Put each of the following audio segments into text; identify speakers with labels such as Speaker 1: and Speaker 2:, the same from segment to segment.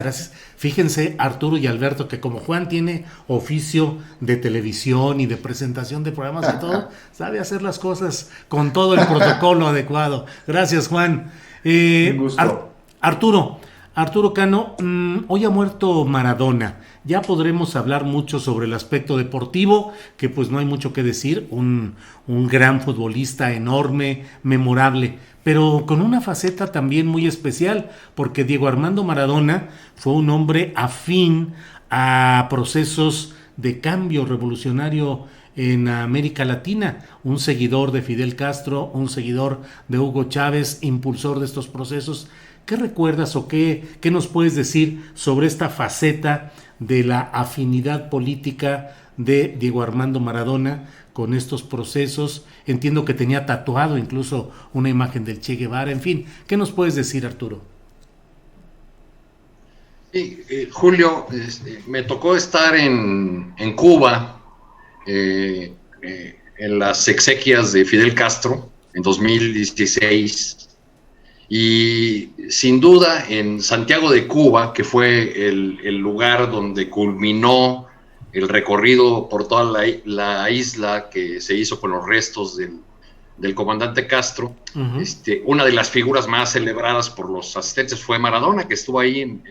Speaker 1: Gracias. Fíjense, Arturo y Alberto, que como Juan tiene oficio de televisión y de presentación de programas y todo, sabe hacer las cosas con todo el protocolo adecuado. Gracias, Juan.
Speaker 2: Un
Speaker 1: Ar-
Speaker 2: gusto.
Speaker 1: Arturo, Arturo Cano, hoy ha muerto Maradona. Ya podremos hablar mucho sobre el aspecto deportivo, que pues no hay mucho que decir, un gran futbolista enorme, memorable, pero con una faceta también muy especial, porque Diego Armando Maradona fue un hombre afín a procesos de cambio revolucionario en América Latina, un seguidor de Fidel Castro, un seguidor de Hugo Chávez, impulsor de estos procesos. ¿Qué recuerdas o qué nos puedes decir sobre esta faceta de la afinidad política de Diego Armando Maradona con estos procesos? Entiendo que tenía tatuado incluso una imagen del Che Guevara, en fin, ¿qué nos puedes decir, Arturo?
Speaker 3: Sí, Julio, me tocó estar en Cuba en las exequias de Fidel Castro en 2016 y sin duda en Santiago de Cuba, que fue el lugar donde culminó el recorrido por toda la isla que se hizo con los restos del comandante Castro.
Speaker 1: Uh-huh.
Speaker 3: Una de las figuras más celebradas por los asistentes fue Maradona, que estuvo ahí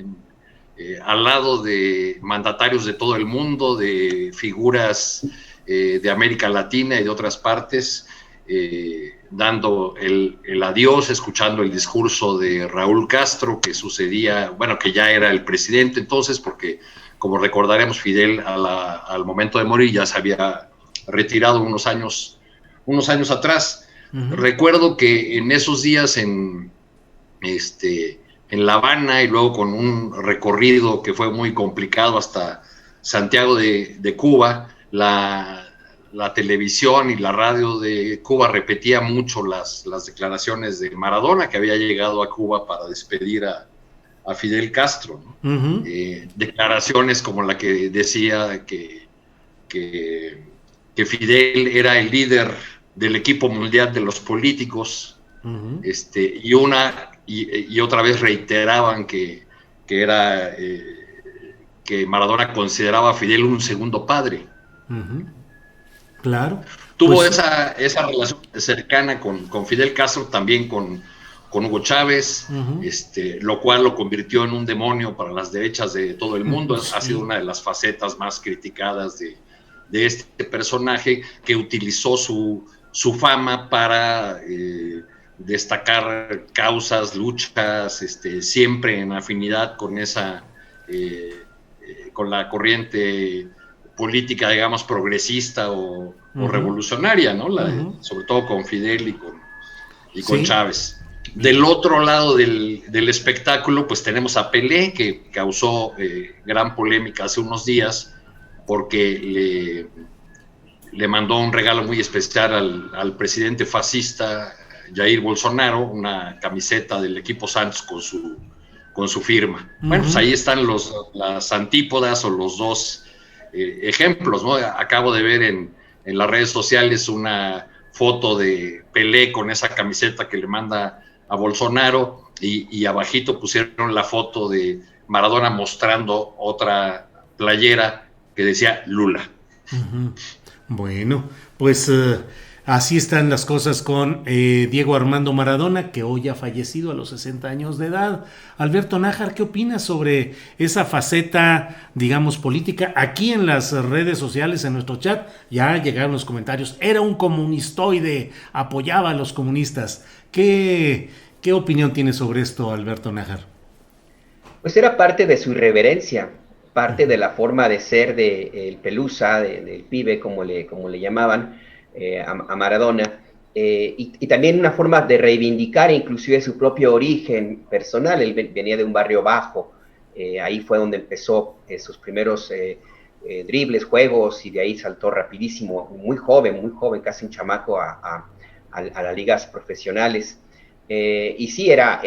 Speaker 3: al lado de mandatarios de todo el mundo, de figuras de América Latina y de otras partes, dando el adiós, escuchando el discurso de Raúl Castro, que sucedía, bueno, que ya era el presidente entonces, porque como recordaremos, Fidel al momento de morir ya se había retirado unos años atrás. Uh-huh. Recuerdo que en esos días en La Habana y luego con un recorrido que fue muy complicado hasta Santiago de Cuba, la televisión y la radio de Cuba repetía mucho las declaraciones de Maradona, que había llegado a Cuba para despedir a Fidel Castro, ¿no?
Speaker 1: Uh-huh.
Speaker 3: Declaraciones como la que decía que Fidel era el líder del equipo mundial de los políticos, uh-huh. Y otra vez reiteraban que era que Maradona consideraba a Fidel un segundo padre.
Speaker 1: Uh-huh. Claro.
Speaker 3: Tuvo pues, esa relación cercana con Fidel Castro, también con Hugo Chávez, uh-huh. Lo cual lo convirtió en un demonio para las derechas de todo el mundo. Sí. Ha sido una de las facetas más criticadas de este personaje, que utilizó su fama para destacar causas, luchas, siempre en afinidad con con la corriente política, digamos, progresista o revolucionaria, ¿no? Uh-huh. Sobre todo con Fidel y con Chávez. Del otro lado del espectáculo, pues tenemos a Pelé, que causó gran polémica hace unos días, porque le mandó un regalo muy especial al presidente fascista Jair Bolsonaro, una camiseta del equipo Santos con su firma. Uh-huh. Bueno, pues ahí están las antípodas o los dos ejemplos, ¿no? Acabo de ver en las redes sociales una foto de Pelé con esa camiseta que le manda a Bolsonaro y abajito pusieron la foto de Maradona mostrando otra playera que decía Lula.
Speaker 1: Uh-huh. Bueno, pues así están las cosas con Diego Armando Maradona, que hoy ha fallecido a los 60 años de edad. Alberto Nájar, ¿qué opinas sobre esa faceta, digamos, política? Aquí en las redes sociales, en nuestro chat, ya llegaron los comentarios. Era un comunistoide, apoyaba a los comunistas. ¿Qué opinión tienes sobre esto, Alberto Nájar?
Speaker 4: Pues era parte de su irreverencia, parte de la forma de ser de el Pelusa, del pibe, como le llamaban a Maradona, y también una forma de reivindicar inclusive su propio origen personal. Él venía de un barrio bajo, ahí fue donde empezó sus primeros dribles, juegos, y de ahí saltó rapidísimo, muy joven, casi un chamaco a las ligas profesionales. Y sí, era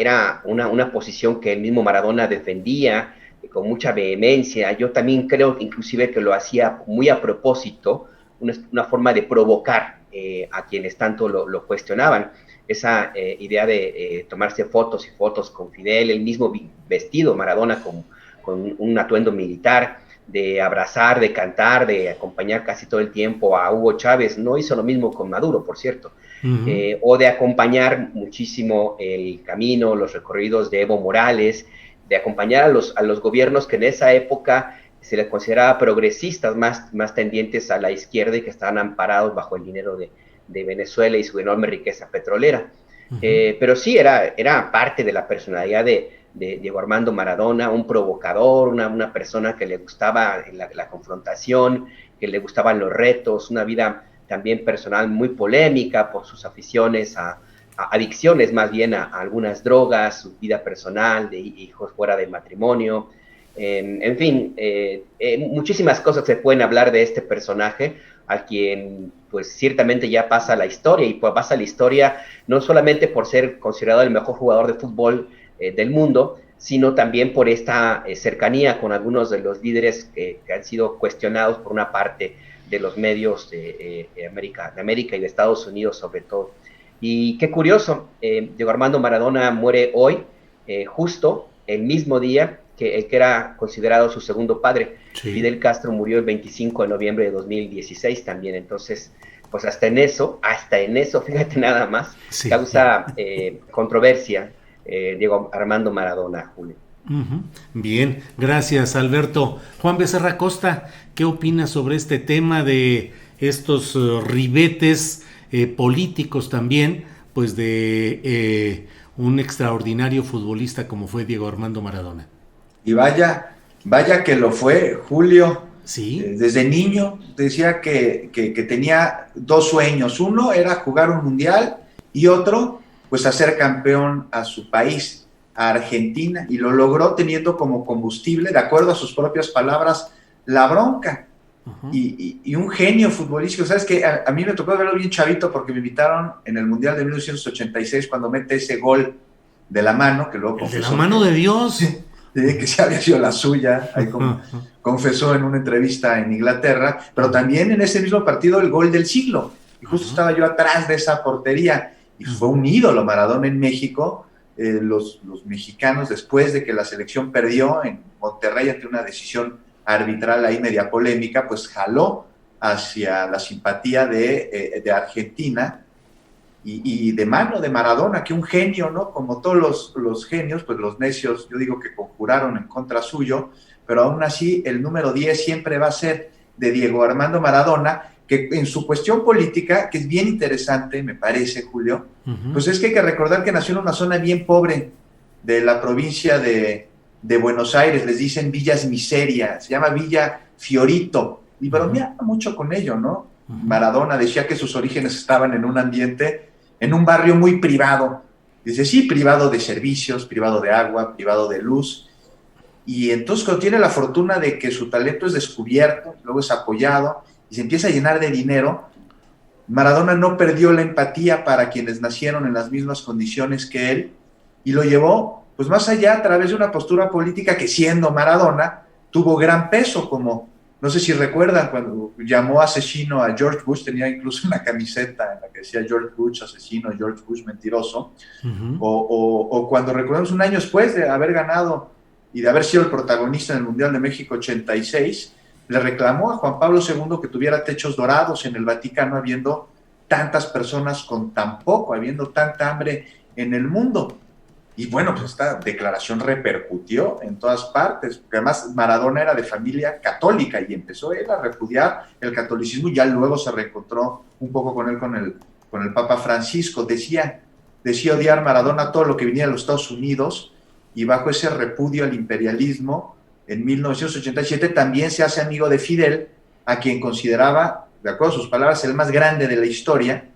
Speaker 4: una posición que el mismo Maradona defendía con mucha vehemencia. Yo también creo inclusive que lo hacía muy a propósito, una forma de provocar a quienes tanto lo cuestionaban. Esa idea de tomarse fotos y fotos con Fidel, el mismo vestido Maradona con un atuendo militar, de abrazar, de cantar, de acompañar casi todo el tiempo a Hugo Chávez. No hizo lo mismo con Maduro, por cierto. O de acompañar muchísimo el camino, los recorridos de Evo Morales, de acompañar a los gobiernos que en esa época se les consideraba progresistas, más tendientes a la izquierda y que estaban amparados bajo el dinero de Venezuela y su enorme riqueza petrolera. Pero sí, era parte de la personalidad de Diego Armando Maradona, un provocador, una persona que le gustaba la confrontación, que le gustaban los retos, una vida también personal muy polémica por sus aficiones a adicciones, más bien a algunas drogas, su vida personal, de hijos fuera de matrimonio. En fin, muchísimas cosas se pueden hablar de este personaje, a quien pues ciertamente ya pasa la historia, y pues pasa la historia no solamente por ser considerado el mejor jugador de fútbol del mundo, sino también por esta cercanía con algunos de los líderes que han sido cuestionados por una parte de los medios de América y de Estados Unidos sobre todo. Y qué curioso, Diego Armando Maradona muere hoy, justo el mismo día que el que era considerado su segundo padre. Sí. Fidel Castro murió el 25 de noviembre de 2016 también. Entonces, pues hasta en eso, fíjate nada más, sí, causa controversia Diego Armando Maradona, Julio.
Speaker 1: Bien, gracias, Alberto. Juan Becerra Costa, ¿qué opinas sobre este tema de estos ribetes políticos también, pues de un extraordinario futbolista como fue Diego Armando Maradona?
Speaker 2: Y vaya que lo fue, Julio.
Speaker 1: Sí.
Speaker 2: Desde niño decía que tenía dos sueños. Uno era jugar un mundial y otro, pues hacer campeón a su país, a Argentina, y lo logró teniendo como combustible, de acuerdo a sus propias palabras, la bronca. Y un genio futbolístico. ¿Sabes qué? A mí me tocó verlo bien chavito porque me invitaron en el Mundial de 1986 cuando mete ese gol de la mano, que luego confesó.
Speaker 1: ¿De la mano de Dios?
Speaker 2: Que sí había sido la suya, ahí confesó en una entrevista en Inglaterra, pero también en ese mismo partido el gol del siglo, y justo estaba yo atrás de esa portería, y fue un ídolo Maradona en México. Los mexicanos, después de que la selección perdió en Monterrey ante una decisión arbitral ahí media polémica, pues jaló hacia la simpatía de Argentina, y de mano de Maradona, que un genio, ¿no? Como todos los genios, pues los necios, yo digo que conjuraron en contra suyo, pero aún así el número 10 siempre va a ser de Diego Armando Maradona, que en su cuestión política, que es bien interesante, me parece, Julio, pues es que hay que recordar que nació en una zona bien pobre de la provincia de Buenos Aires, les dicen Villas Miseria, se llama Villa Fiorito, y bromeaba mucho con ello, ¿no? Maradona decía que sus orígenes estaban en un ambiente, en un barrio muy privado. Dice, sí, privado de servicios, privado de agua, privado de luz. Y entonces cuando tiene la fortuna de que su talento es descubierto, luego es apoyado y se empieza a llenar de dinero, Maradona no perdió la empatía para quienes nacieron en las mismas condiciones que él, y lo llevó pues más allá a través de una postura política que, siendo Maradona, tuvo gran peso, como, no sé si recuerdan, cuando llamó asesino a George Bush, tenía incluso una camiseta en la que decía George Bush asesino, George Bush mentiroso, o cuando recordamos un año después de haber ganado y de haber sido el protagonista en el Mundial de México 86, le reclamó a Juan Pablo II que tuviera techos dorados en el Vaticano, habiendo tantas personas con tan poco, habiendo tanta hambre en el mundo. Y bueno, pues esta declaración repercutió en todas partes, porque además Maradona era de familia católica y empezó él a repudiar el catolicismo, y ya luego se reencontró un poco con él, con el Papa Francisco. Decía odiar Maradona todo lo que venía de los Estados Unidos, y bajo ese repudio al imperialismo, en 1987 también se hace amigo de Fidel, a quien consideraba, de acuerdo a sus palabras, el más grande de la historia,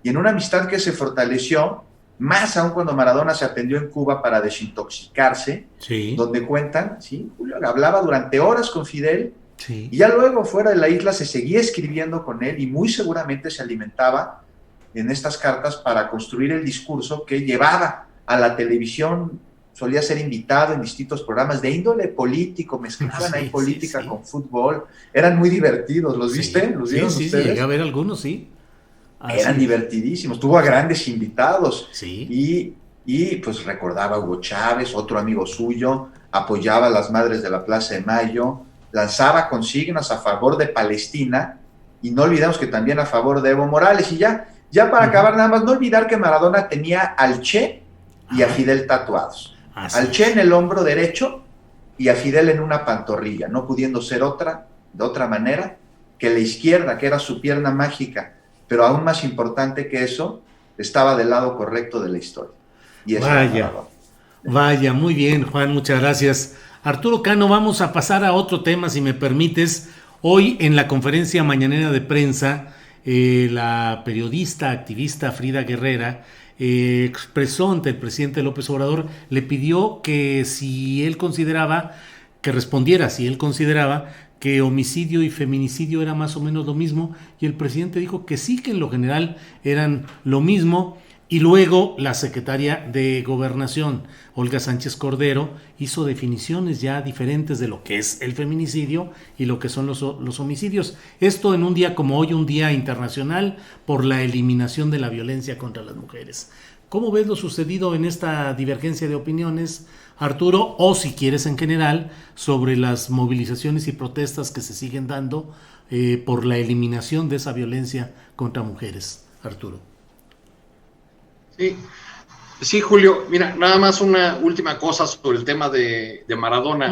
Speaker 2: y en una amistad que se fortaleció, más aún cuando Maradona se atendió en Cuba para desintoxicarse, sí, donde cuentan, sí, Julio hablaba durante horas con Fidel, sí, y ya luego fuera de la isla se seguía escribiendo con él, y muy seguramente se alimentaba en estas cartas para construir el discurso que llevaba a la televisión. Solía ser invitado en distintos programas de índole político, mezclaban ahí política con fútbol, eran muy divertidos, ¿los viste? ¿Los vieron ustedes?
Speaker 1: Sí, llegué a ver algunos, sí.
Speaker 2: Eran divertidísimos, tuvo a grandes invitados,
Speaker 1: sí,
Speaker 2: y pues recordaba a Hugo Chávez, otro amigo suyo, apoyaba a las madres de la Plaza de Mayo, lanzaba consignas a favor de Palestina, y no olvidemos que también a favor de Evo Morales. Y ya para acabar, nada más, no olvidar que Maradona tenía al Che y a Fidel tatuados. Al Che en el hombro derecho y a Fidel en una pantorrilla, no pudiendo ser de otra manera que la izquierda, que era su pierna mágica, pero aún más importante que eso, estaba del lado correcto de la historia. Y eso
Speaker 1: Vaya, muy bien, Juan, muchas gracias. Arturo Cano, vamos a pasar a otro tema, si me permites. Hoy en la conferencia mañanera de prensa, la periodista, activista Frida Guerrera expresó ante el presidente López Obrador, le pidió que respondiera si él consideraba que homicidio y feminicidio era más o menos lo mismo, y el presidente dijo que sí, que en lo general eran lo mismo. Y luego la secretaria de Gobernación, Olga Sánchez Cordero, hizo definiciones ya diferentes de lo que es el feminicidio y lo que son los homicidios. Esto en un día como hoy, un día internacional por la eliminación de la violencia contra las mujeres. ¿Cómo ves lo sucedido en esta divergencia de opiniones, Arturo? O si quieres en general, sobre las movilizaciones y protestas que se siguen dando por la eliminación de esa violencia contra mujeres, Arturo.
Speaker 3: Sí, Julio, mira, nada más una última cosa sobre el tema de Maradona.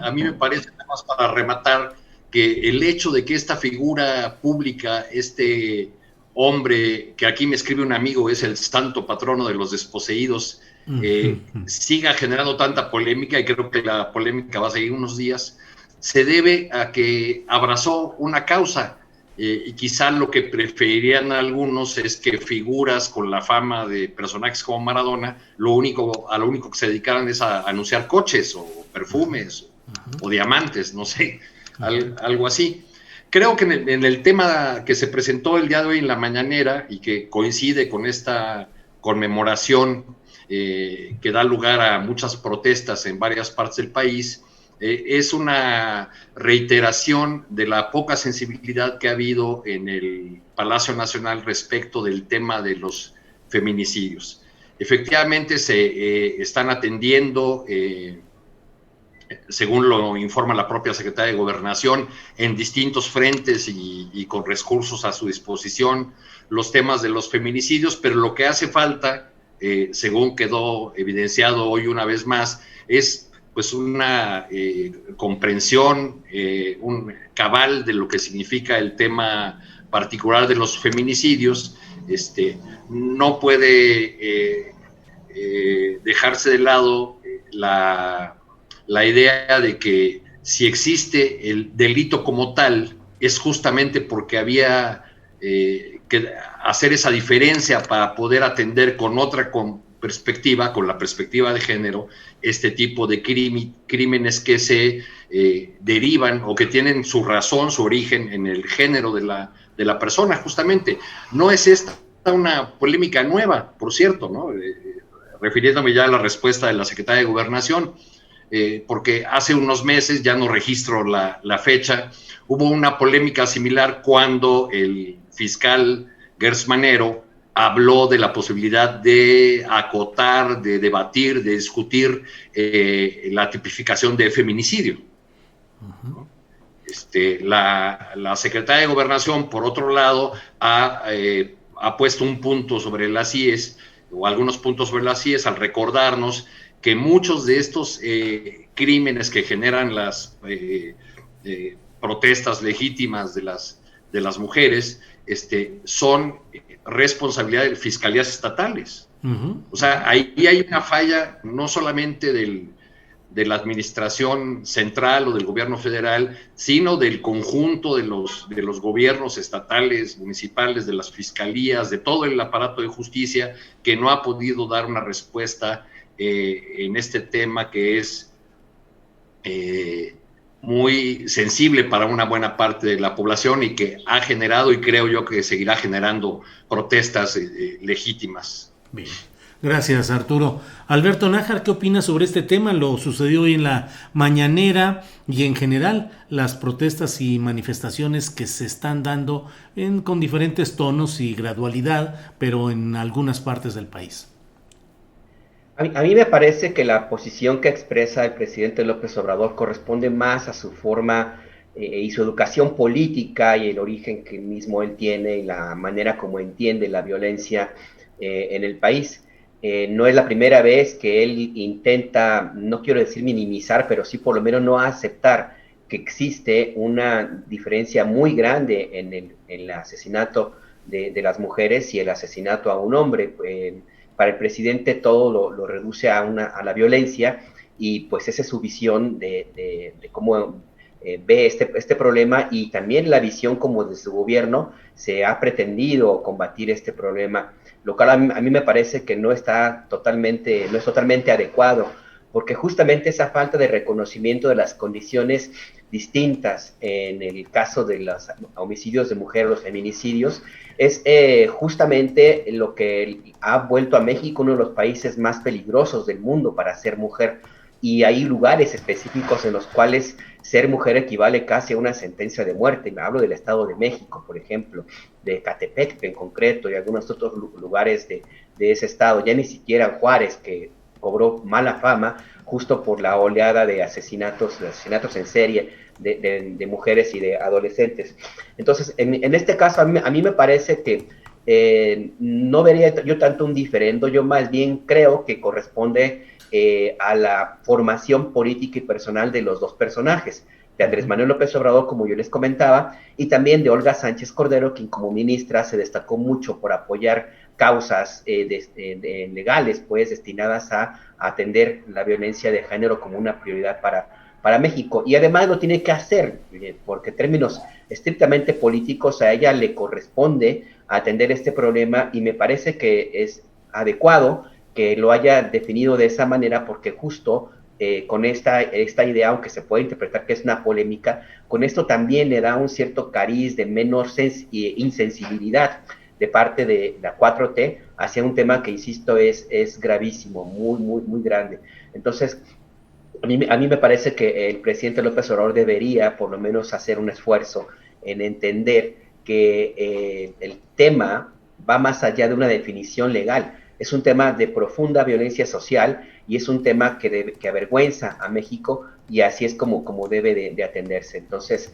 Speaker 3: A mí me parece, nada más para rematar, que el hecho de que esta figura pública, este hombre que aquí me escribe un amigo, es el santo patrono de los desposeídos, siga generando tanta polémica, y creo que la polémica va a seguir unos días, se debe a que abrazó una causa. Y quizá lo que preferirían algunos es que figuras con la fama de personajes como Maradona, a lo único que se dedicaran es a anunciar coches o perfumes o diamantes, no sé, algo así. Creo que en el tema que se presentó el día de hoy en la mañanera y que coincide con esta conmemoración que da lugar a muchas protestas en varias partes del país, es una reiteración de la poca sensibilidad que ha habido en el Palacio Nacional respecto del tema de los feminicidios. Efectivamente se están atendiendo, según lo informa la propia Secretaría de Gobernación, en distintos frentes y con recursos a su disposición, los temas de los feminicidios, pero lo que hace falta, según quedó evidenciado hoy una vez más, es pues una comprensión, un cabal de lo que significa el tema particular de los feminicidios. No puede dejarse de lado la idea de que si existe el delito como tal, es justamente porque había que hacer esa diferencia para poder atender con otra perspectiva, con la perspectiva de género, este tipo de crímenes que se derivan o que tienen su razón, su origen en el género de la persona, justamente. No es esta una polémica nueva, por cierto, ¿no? Refiriéndome ya a la respuesta de la Secretaría de Gobernación, porque hace unos meses, ya no registro la fecha, hubo una polémica similar cuando el fiscal Gers Manero habló de la posibilidad de acotar, de debatir, de discutir la tipificación de feminicidio. ¿No? La Secretaría de Gobernación, por otro lado, ha puesto un punto sobre las CIES, o algunos puntos sobre las CIES, al recordarnos que muchos de estos crímenes que generan las protestas legítimas de las mujeres son responsabilidad de fiscalías estatales. O sea, ahí hay una falla no solamente de la administración central o del gobierno federal, sino del conjunto de los gobiernos estatales, municipales, de las fiscalías, de todo el aparato de justicia, que no ha podido dar una respuesta en este tema que es muy sensible para una buena parte de la población y que ha generado, y creo yo que seguirá generando, protestas legítimas.
Speaker 1: Bien. Gracias, Arturo. Alberto Nájar, ¿qué opinas sobre este tema? Lo sucedió hoy en la mañanera y en general las protestas y manifestaciones que se están dando con diferentes tonos y gradualidad, pero en algunas partes del país.
Speaker 4: A mí me parece que la posición que expresa el presidente López Obrador corresponde más a su forma y su educación política y el origen que mismo él tiene y la manera como entiende la violencia en el país. No es la primera vez que él intenta, no quiero decir minimizar, pero sí por lo menos no aceptar que existe una diferencia muy grande en el asesinato de las mujeres y el asesinato a un hombre. Para el presidente todo lo reduce a la violencia y pues esa es su visión de cómo ve este problema y también la visión como de su gobierno se ha pretendido combatir este problema, lo cual a mí me parece que no es totalmente adecuado, porque justamente esa falta de reconocimiento de las condiciones distintas en el caso de los homicidios de mujer, los feminicidios, es justamente lo que ha vuelto a México uno de los países más peligrosos del mundo para ser mujer. Y hay lugares específicos en los cuales ser mujer equivale casi a una sentencia de muerte. Me hablo del Estado de México, por ejemplo, de Catepec en concreto y algunos otros lugares de ese estado. Ya ni siquiera Juárez, que cobró mala fama justo por la oleada de asesinatos en serie de mujeres y de adolescentes. Entonces, en este caso, a mí me parece que no vería yo tanto un diferendo, yo más bien creo que corresponde a la formación política y personal de los dos personajes, de Andrés Manuel López Obrador, como yo les comentaba, y también de Olga Sánchez Cordero, quien como ministra se destacó mucho por apoyar causas legales, pues, destinadas a atender la violencia de género como una prioridad para México. Y además lo tiene que hacer, porque en términos estrictamente políticos a ella le corresponde atender este problema y me parece que es adecuado que lo haya definido de esa manera porque justo con esta idea, aunque se puede interpretar que es una polémica, con esto también le da un cierto cariz de menor insensibilidad de parte de la 4T hacia un tema que, insisto, es gravísimo, muy, muy, muy grande. Entonces, a mí me parece que el presidente López Obrador debería por lo menos hacer un esfuerzo en entender que el tema va más allá de una definición legal. Es un tema de profunda violencia social y es un tema que avergüenza a México y así es como debe de atenderse. Entonces,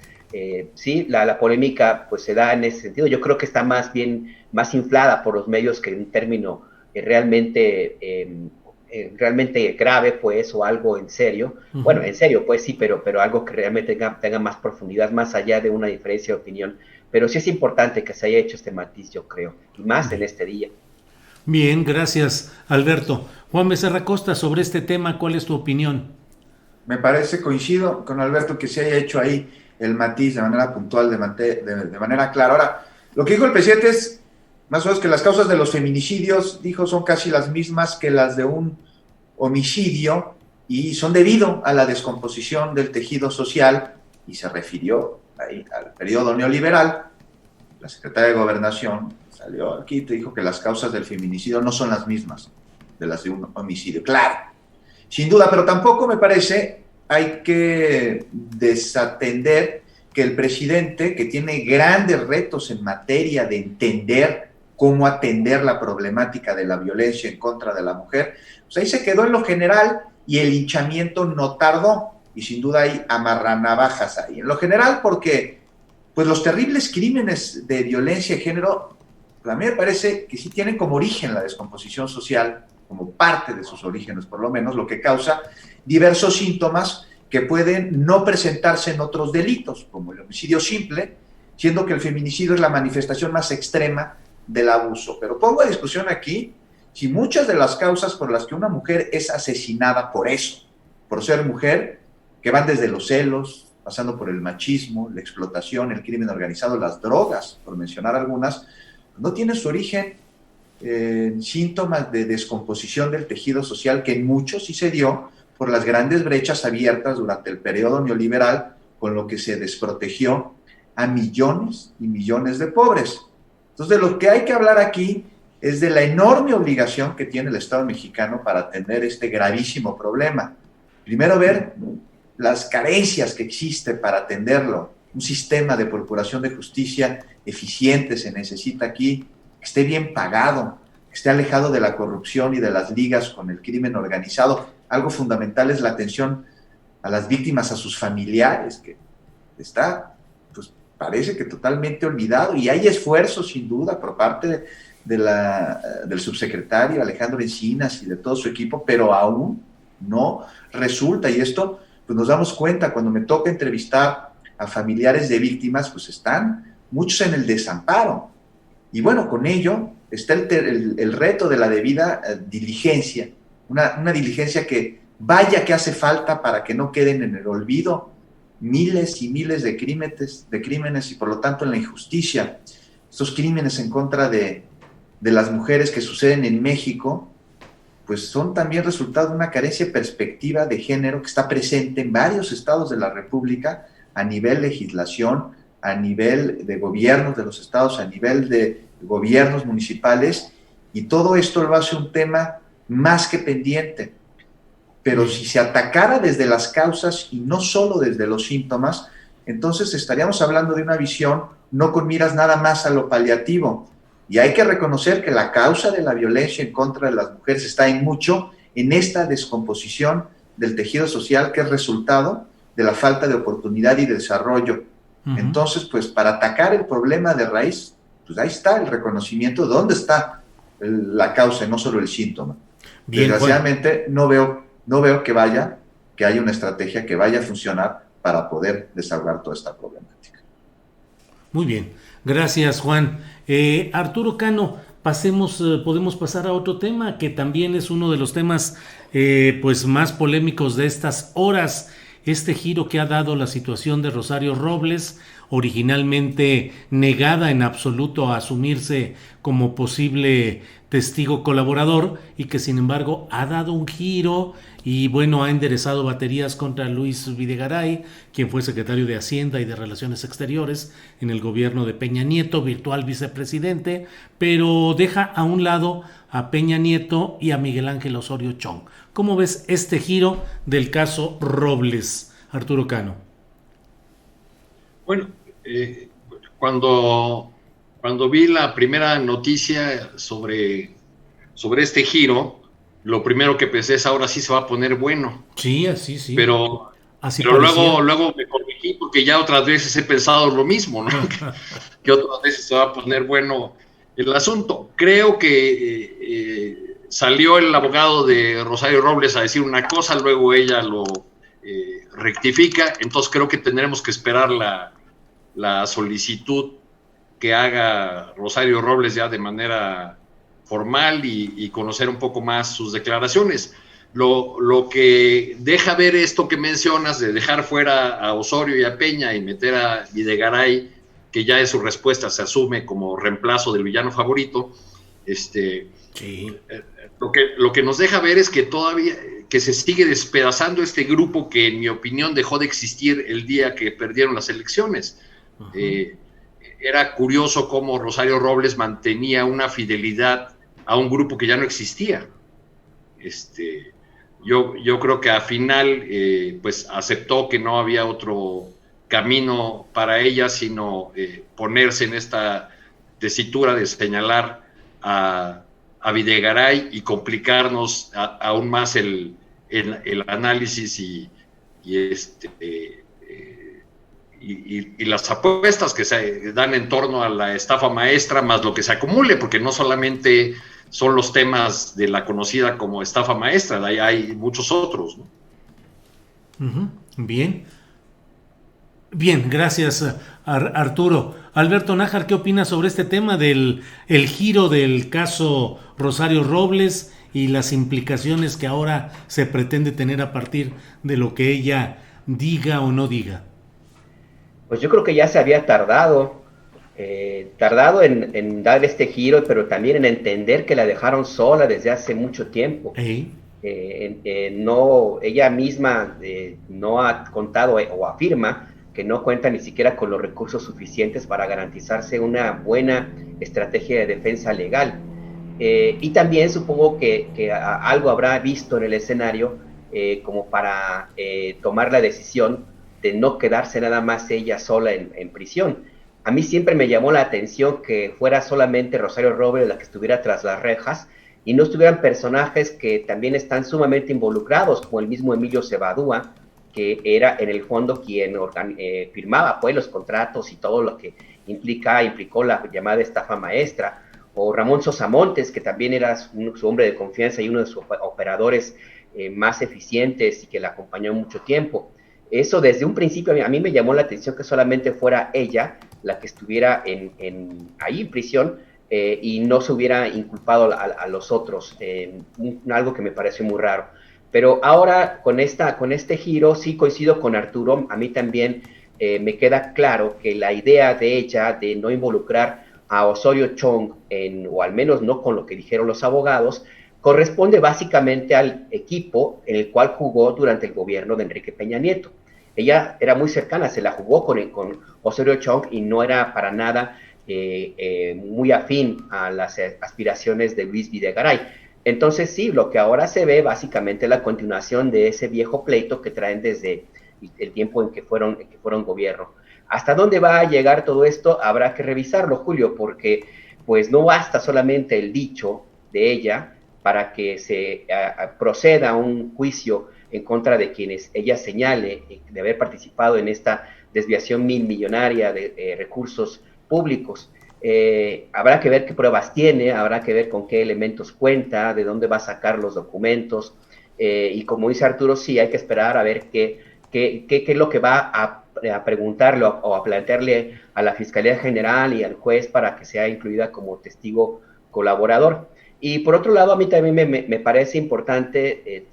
Speaker 4: sí, la polémica pues se da en ese sentido. Yo creo que está más inflada por los medios que un término realmente grave, pues, o algo en serio. Uh-huh. Bueno, en serio, pues sí, pero algo que realmente tenga más profundidad, más allá de una diferencia de opinión. Pero sí es importante que se haya hecho este matiz, yo creo, y más en este día.
Speaker 1: Bien, gracias, Alberto. Juan Becerra Costa, sobre este tema, ¿cuál es tu opinión?
Speaker 2: Me parece, coincido con Alberto, que se haya hecho ahí el matiz de manera puntual, de manera clara. Ahora, lo que dijo el presidente es, más o menos, que las causas de los feminicidios, dijo, son casi las mismas que las de un homicidio y son debido a la descomposición del tejido social, y se refirió ahí al periodo neoliberal. La secretaria de Gobernación salió aquí y te dijo que las causas del feminicidio no son las mismas de las de un homicidio. Claro, sin duda, pero tampoco me parece hay que desatender que el presidente, que tiene grandes retos en materia de entender cómo atender la problemática de la violencia en contra de la mujer, pues ahí se quedó en lo general y el linchamiento no tardó, y sin duda hay amarranavajas ahí. En lo general porque pues los terribles crímenes de violencia de género, a mí me parece que sí tienen como origen la descomposición social, como parte de sus orígenes por lo menos, lo que causa diversos síntomas que pueden no presentarse en otros delitos, como el homicidio simple, siendo que el feminicidio es la manifestación más extrema del abuso. Pero pongo a discusión aquí si muchas de las causas por las que una mujer es asesinada por eso, por ser mujer, que van desde los celos, pasando por el machismo, la explotación, el crimen organizado, las drogas, por mencionar algunas, no tienen su origen en síntomas de descomposición del tejido social, que en muchos sí se dio por las grandes brechas abiertas durante el periodo neoliberal, con lo que se desprotegió a millones y millones de pobres. Entonces, de lo que hay que hablar aquí es de la enorme obligación que tiene el Estado mexicano para atender este gravísimo problema. Primero, ver las carencias que existe para atenderlo. Un sistema de procuración de justicia eficiente se necesita aquí, que esté bien pagado, que esté alejado de la corrupción y de las ligas con el crimen organizado. Algo fundamental es la atención a las víctimas, a sus familiares, que está, pues parece que totalmente olvidado, y hay esfuerzos sin duda por parte del subsecretario Alejandro Encinas y de todo su equipo, pero aún no resulta, y esto pues nos damos cuenta cuando me toca entrevistar a familiares de víctimas, pues están muchos en el desamparo, y bueno, con ello está el reto de la debida diligencia, una diligencia que vaya que hace falta para que no queden en el olvido miles y miles de crímenes y por lo tanto en la injusticia. Estos crímenes en contra de las mujeres que suceden en México, pues son también resultado de una carencia de perspectiva de género que está presente en varios estados de la República, a nivel legislación, a nivel de gobiernos de los estados, a nivel de gobiernos municipales, y todo esto lo hace un tema más que pendiente. Pero si se atacara desde las causas y no solo desde los síntomas, entonces estaríamos hablando de una visión no con miras nada más a lo paliativo. Y hay que reconocer que la causa de la violencia en contra de las mujeres está en mucho en esta descomposición del tejido social, que es resultado de la falta de oportunidad y de desarrollo. Entonces, pues para atacar el problema de raíz, pues ahí está el reconocimiento de dónde está la causa y no solo el síntoma. Bien, desgraciadamente no veo que haya una estrategia que vaya a funcionar para poder desahogar toda esta problemática.
Speaker 1: Muy bien, gracias Juan. Arturo Cano, podemos pasar a otro tema que también es uno de los temas pues más polémicos de estas horas. Este giro que ha dado la situación de Rosario Robles, originalmente negada en absoluto a asumirse como posible testigo colaborador, y que sin embargo ha dado un giro y bueno, ha enderezado baterías contra Luis Videgaray, quien fue secretario de Hacienda y de Relaciones Exteriores en el gobierno de Peña Nieto, virtual vicepresidente, pero deja a un lado a Peña Nieto y a Miguel Ángel Osorio Chong. ¿Cómo ves este giro del caso Robles, Arturo Cano?
Speaker 3: Bueno, cuando vi la primera noticia sobre este giro, lo primero que pensé es ahora sí se va a poner bueno.
Speaker 1: Sí, así sí.
Speaker 3: Pero luego me corregí porque ya otras veces he pensado lo mismo, ¿no? que otras veces se va a poner bueno el asunto. Creo que salió el abogado de Rosario Robles a decir una cosa, luego ella lo rectifica, entonces creo que tendremos que esperar la solicitud que haga Rosario Robles ya de manera formal y conocer un poco más sus declaraciones. Lo que deja ver esto que mencionas de dejar fuera a Osorio y a Peña y meter a Videgaray, que ya en su respuesta se asume como reemplazo del villano favorito, sí. Lo que nos deja ver es que todavía que se sigue despedazando este grupo que en mi opinión dejó de existir el día que perdieron las elecciones. Era curioso cómo Rosario Robles mantenía una fidelidad a un grupo que ya no existía. Yo creo que al final pues aceptó que no había otro camino para ella sino ponerse en esta tesitura de señalar a Videgaray y complicarnos aún más el análisis y las apuestas que se dan en torno a la estafa maestra, más lo que se acumule, porque no solamente son los temas de la conocida como estafa maestra, hay muchos otros, ¿no?
Speaker 1: Bien, gracias Arturo. Alberto Nájar, ¿qué opinas sobre este tema del giro del caso Rosario Robles y las implicaciones que ahora se pretende tener a partir de lo que ella diga o no diga?
Speaker 4: Pues yo creo que ya se había tardado en dar este giro, pero también en entender que la dejaron sola desde hace mucho tiempo. Ella misma no ha contado o afirma que no cuenta ni siquiera con los recursos suficientes para garantizarse una buena estrategia de defensa legal. Y también supongo que algo habrá visto en el escenario como para tomar la decisión de no quedarse nada más ella sola en prisión. a mí siempre me llamó la atención que fuera solamente Rosario Robles la que estuviera tras las rejas y no estuvieran personajes que también están sumamente involucrados, como el mismo Emilio Cebadúa, que era en el fondo quien firmaba pues los contratos y todo lo que implicó la llamada estafa maestra, o Ramón Sosamontes, que también era su hombre de confianza y uno de sus operadores más eficientes y que la acompañó mucho tiempo. Eso desde un principio a mí me llamó la atención que solamente fuera ella la que estuviera ahí en prisión, y no se hubiera inculpado a los otros, algo que me pareció muy raro. Pero ahora con este giro sí coincido con Arturo, a mí también me queda claro que la idea de ella de no involucrar a Osorio Chong, o al menos no con lo que dijeron los abogados, corresponde básicamente al equipo en el cual jugó durante el gobierno de Enrique Peña Nieto. Ella era muy cercana, se la jugó con Osorio Chong y no era para nada muy afín a las aspiraciones de Luis Videgaray. Entonces sí, lo que ahora se ve básicamente es la continuación de ese viejo pleito que traen desde el tiempo en que fueron gobierno. ¿Hasta dónde va a llegar todo esto? Habrá que revisarlo, Julio, porque pues no basta solamente el dicho de ella para que se proceda a un juicio en contra de quienes ella señale de haber participado en esta desviación millonaria de recursos públicos. Habrá que ver qué pruebas tiene, habrá que ver con qué elementos cuenta, de dónde va a sacar los documentos, y como dice Arturo, sí, hay que esperar a ver qué es lo que va a preguntarle o a plantearle a la Fiscalía General y al juez para que sea incluida como testigo colaborador. Y por otro lado, a mí también me parece importante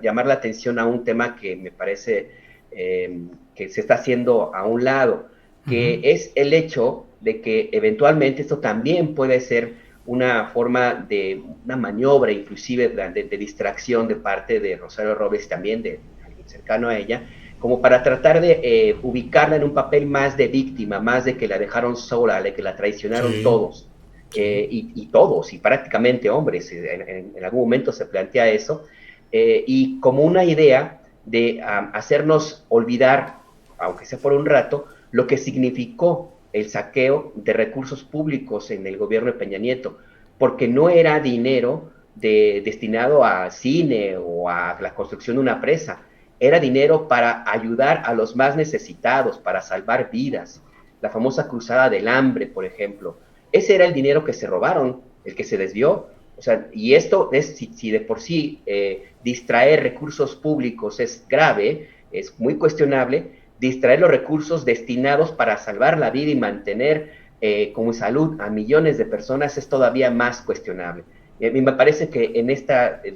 Speaker 4: llamar la atención a un tema que me parece que se está haciendo a un lado, que es el hecho de que eventualmente esto también puede ser una forma de una maniobra inclusive de distracción de parte de Rosario Robles, también de alguien cercano a ella, como para tratar de ubicarla en un papel más de víctima, más de que la dejaron sola, de que la traicionaron todos, y todos, y prácticamente hombres, en algún momento se plantea eso, y como una idea de hacernos olvidar, aunque sea por un rato, lo que significó el saqueo de recursos públicos en el gobierno de Peña Nieto, porque no era dinero destinado a cine o a la construcción de una presa, era dinero para ayudar a los más necesitados, para salvar vidas. La famosa cruzada del hambre, por ejemplo. Ese era el dinero que se robaron, el que se desvió. O sea, y esto es, si de por sí distraer recursos públicos es grave, es muy cuestionable, distraer los recursos destinados para salvar la vida y mantener con salud a millones de personas es todavía más cuestionable. Y a mí me parece que en este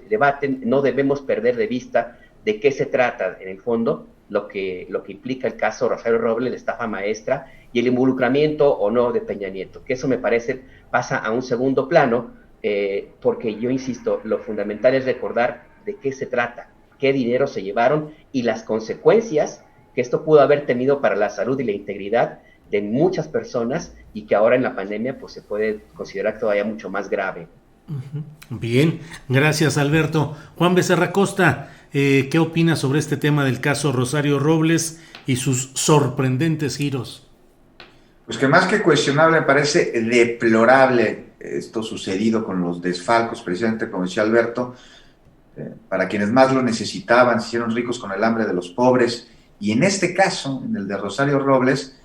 Speaker 4: debate no debemos perder de vista de qué se trata, en el fondo, lo que implica el caso Rosario Robles, la estafa maestra, y el involucramiento o no de Peña Nieto, que eso me parece pasa a un segundo plano, porque yo insisto, lo fundamental es recordar de qué se trata, qué dinero se llevaron y las consecuencias que esto pudo haber tenido para la salud y la integridad de muchas personas, y que ahora en la pandemia pues se puede considerar todavía mucho más grave.
Speaker 1: Bien, gracias Alberto. Juan Becerra Costa, ¿qué opinas sobre este tema del caso Rosario Robles y sus sorprendentes giros?
Speaker 2: Pues que más que cuestionable, me parece deplorable esto sucedido con los desfalcos, precisamente como decía Alberto, para quienes más lo necesitaban, se hicieron ricos con el hambre de los pobres, y en este caso, en el de Rosario Robles,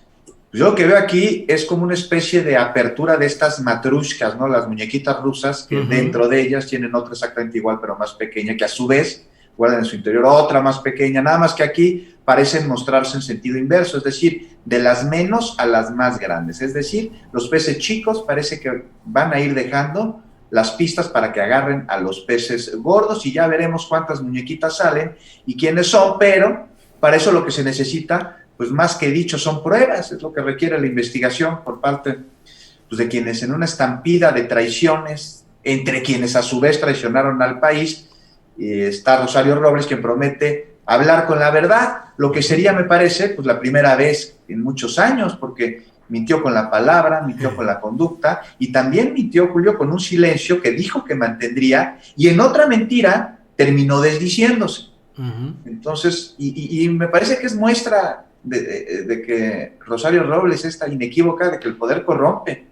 Speaker 2: yo lo que veo aquí es como una especie de apertura de estas matrushkas, ¿no? Las muñequitas rusas, que dentro de ellas tienen otra exactamente igual, pero más pequeña, que a su vez guardan en su interior otra más pequeña, nada más que aquí parecen mostrarse en sentido inverso, es decir, de las menos a las más grandes. Es decir, los peces chicos parece que van a ir dejando las pistas para que agarren a los peces gordos, y ya veremos cuántas muñequitas salen y quiénes son, pero para eso lo que se necesita, pues más que dicho, son pruebas, es lo que requiere la investigación por parte pues, de quienes en una estampida de traiciones, entre quienes a su vez traicionaron al país, está Rosario Robles, quien promete hablar con la verdad, lo que sería, me parece, pues la primera vez en muchos años, porque mintió con la palabra, mintió con la conducta, y también mintió, Julio, con un silencio que dijo que mantendría, y en otra mentira terminó desdiciéndose. Entonces, y me parece que es muestra de que Rosario Robles es tan inequívoca de que el poder corrompe.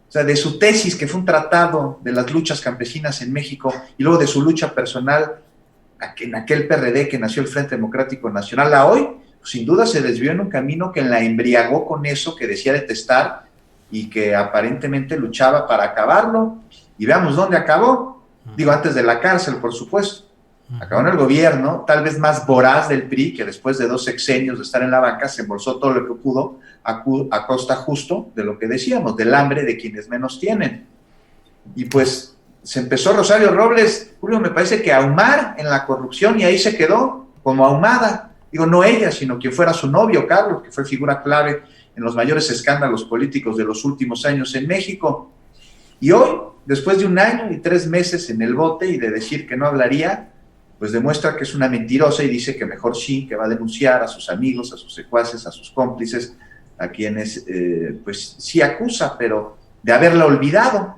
Speaker 2: O sea, de su tesis, que fue un tratado de las luchas campesinas en México, y luego de su lucha personal en aquel PRD que nació el Frente Democrático Nacional, a hoy, pues, sin duda se desvió en un camino que la embriagó con eso que decía detestar y que aparentemente luchaba para acabarlo. Y veamos dónde acabó. Digo, antes de la cárcel, por supuesto. Acabó en el gobierno, tal vez más voraz del PRI, que después de 2 sexenios de estar en la banca se embolsó todo lo que pudo a costa justo de lo que decíamos, del hambre de quienes menos tienen. Y pues se empezó Rosario Robles, Julio, me parece que a ahumar en la corrupción, y ahí se quedó como ahumada. Digo, no ella, sino quien fuera su novio, Carlos, que fue figura clave en los mayores escándalos políticos de los últimos años en México. Y hoy, después de 1 año y 3 meses en el bote y de decir que no hablaría, pues demuestra que es una mentirosa y dice que mejor sí, que va a denunciar a sus amigos, a sus secuaces, a sus cómplices, a quienes pues sí acusa, pero de haberla olvidado,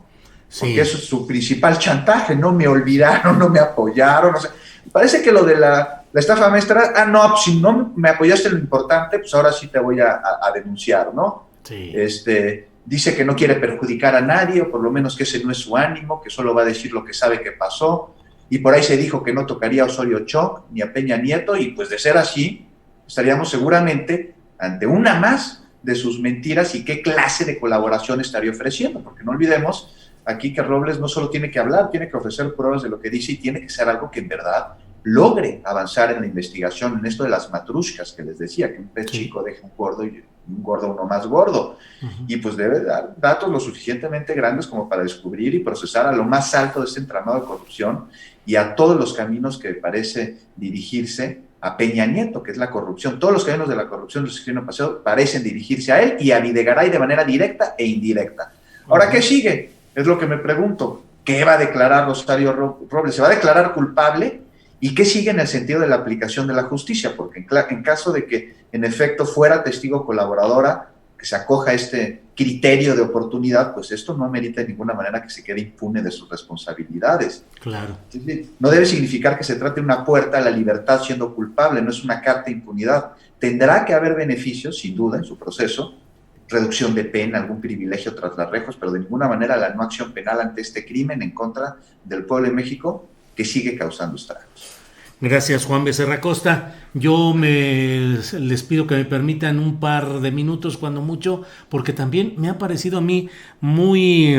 Speaker 2: porque eso es su principal chantaje: no me olvidaron, no me apoyaron. O sea, parece que lo de la estafa maestra, no, si no me apoyaste en lo importante, pues ahora sí te voy a denunciar, ¿no?
Speaker 1: Sí.
Speaker 2: Dice que no quiere perjudicar a nadie, o por lo menos que ese no es su ánimo, que solo va a decir lo que sabe que pasó. Y por ahí se dijo que no tocaría a Osorio Chong ni a Peña Nieto, y pues de ser así, estaríamos seguramente ante una más de sus mentiras. Y qué clase de colaboración estaría ofreciendo, porque no olvidemos aquí que Robles no solo tiene que hablar, tiene que ofrecer pruebas de lo que dice, y tiene que ser algo que en verdad logre avanzar en la investigación, en esto de las matrushkas que les decía, que un pez chico deja un gordo y un gordo uno más gordo. Y pues debe dar datos lo suficientemente grandes como para descubrir y procesar a lo más alto de este entramado de corrupción y a todos los caminos que parece dirigirse a Peña Nieto, que es la corrupción. Todos los caminos de la corrupción del sexenio pasado parecen dirigirse a él y a Videgaray de manera directa e indirecta. Ahora, ¿qué sigue? Es lo que me pregunto. ¿Qué va a declarar Rosario Robles? ¿Se va a declarar culpable? ¿Y qué sigue en el sentido de la aplicación de la justicia? Porque en caso de que en efecto fuera testigo colaboradora, que se acoja a este criterio de oportunidad, pues esto no amerita de ninguna manera que se quede impune de sus responsabilidades.
Speaker 1: Claro.
Speaker 2: No debe significar que se trate de una puerta a la libertad siendo culpable, no es una carta de impunidad. Tendrá que haber beneficios, sin duda, en su proceso, reducción de pena, algún privilegio tras las rejas, pero de ninguna manera la no acción penal ante este crimen en contra del pueblo de México, que sigue causando estragos.
Speaker 1: Gracias, Juan Becerra Costa. Yo les pido que me permitan un par de minutos, cuando mucho, porque también me ha parecido a mí muy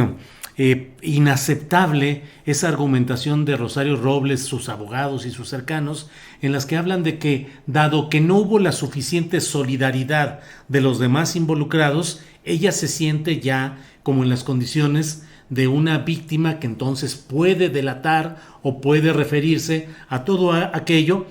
Speaker 1: inaceptable esa argumentación de Rosario Robles, sus abogados y sus cercanos, en las que hablan de que, dado que no hubo la suficiente solidaridad de los demás involucrados, ella se siente ya como en las condiciones de una víctima que entonces puede delatar o puede referirse a todo aquello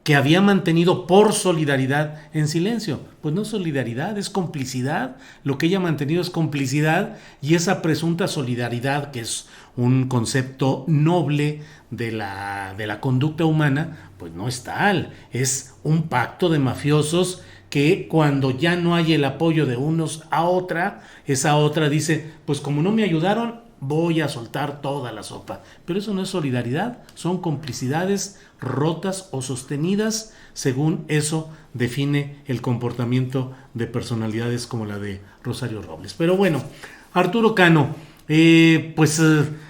Speaker 1: que había mantenido por solidaridad en silencio. Pues no es solidaridad, es complicidad. Lo que ella ha mantenido es complicidad, y esa presunta solidaridad, que es un concepto noble de la conducta humana, pues no es tal. Es un pacto de mafiosos que, cuando ya no hay el apoyo de unos a otra, esa otra dice, pues como no me ayudaron, voy a soltar toda la sopa. Pero eso no es solidaridad, son complicidades rotas o sostenidas, según eso define el comportamiento de personalidades como la de Rosario Robles. Pero bueno, Arturo Cano,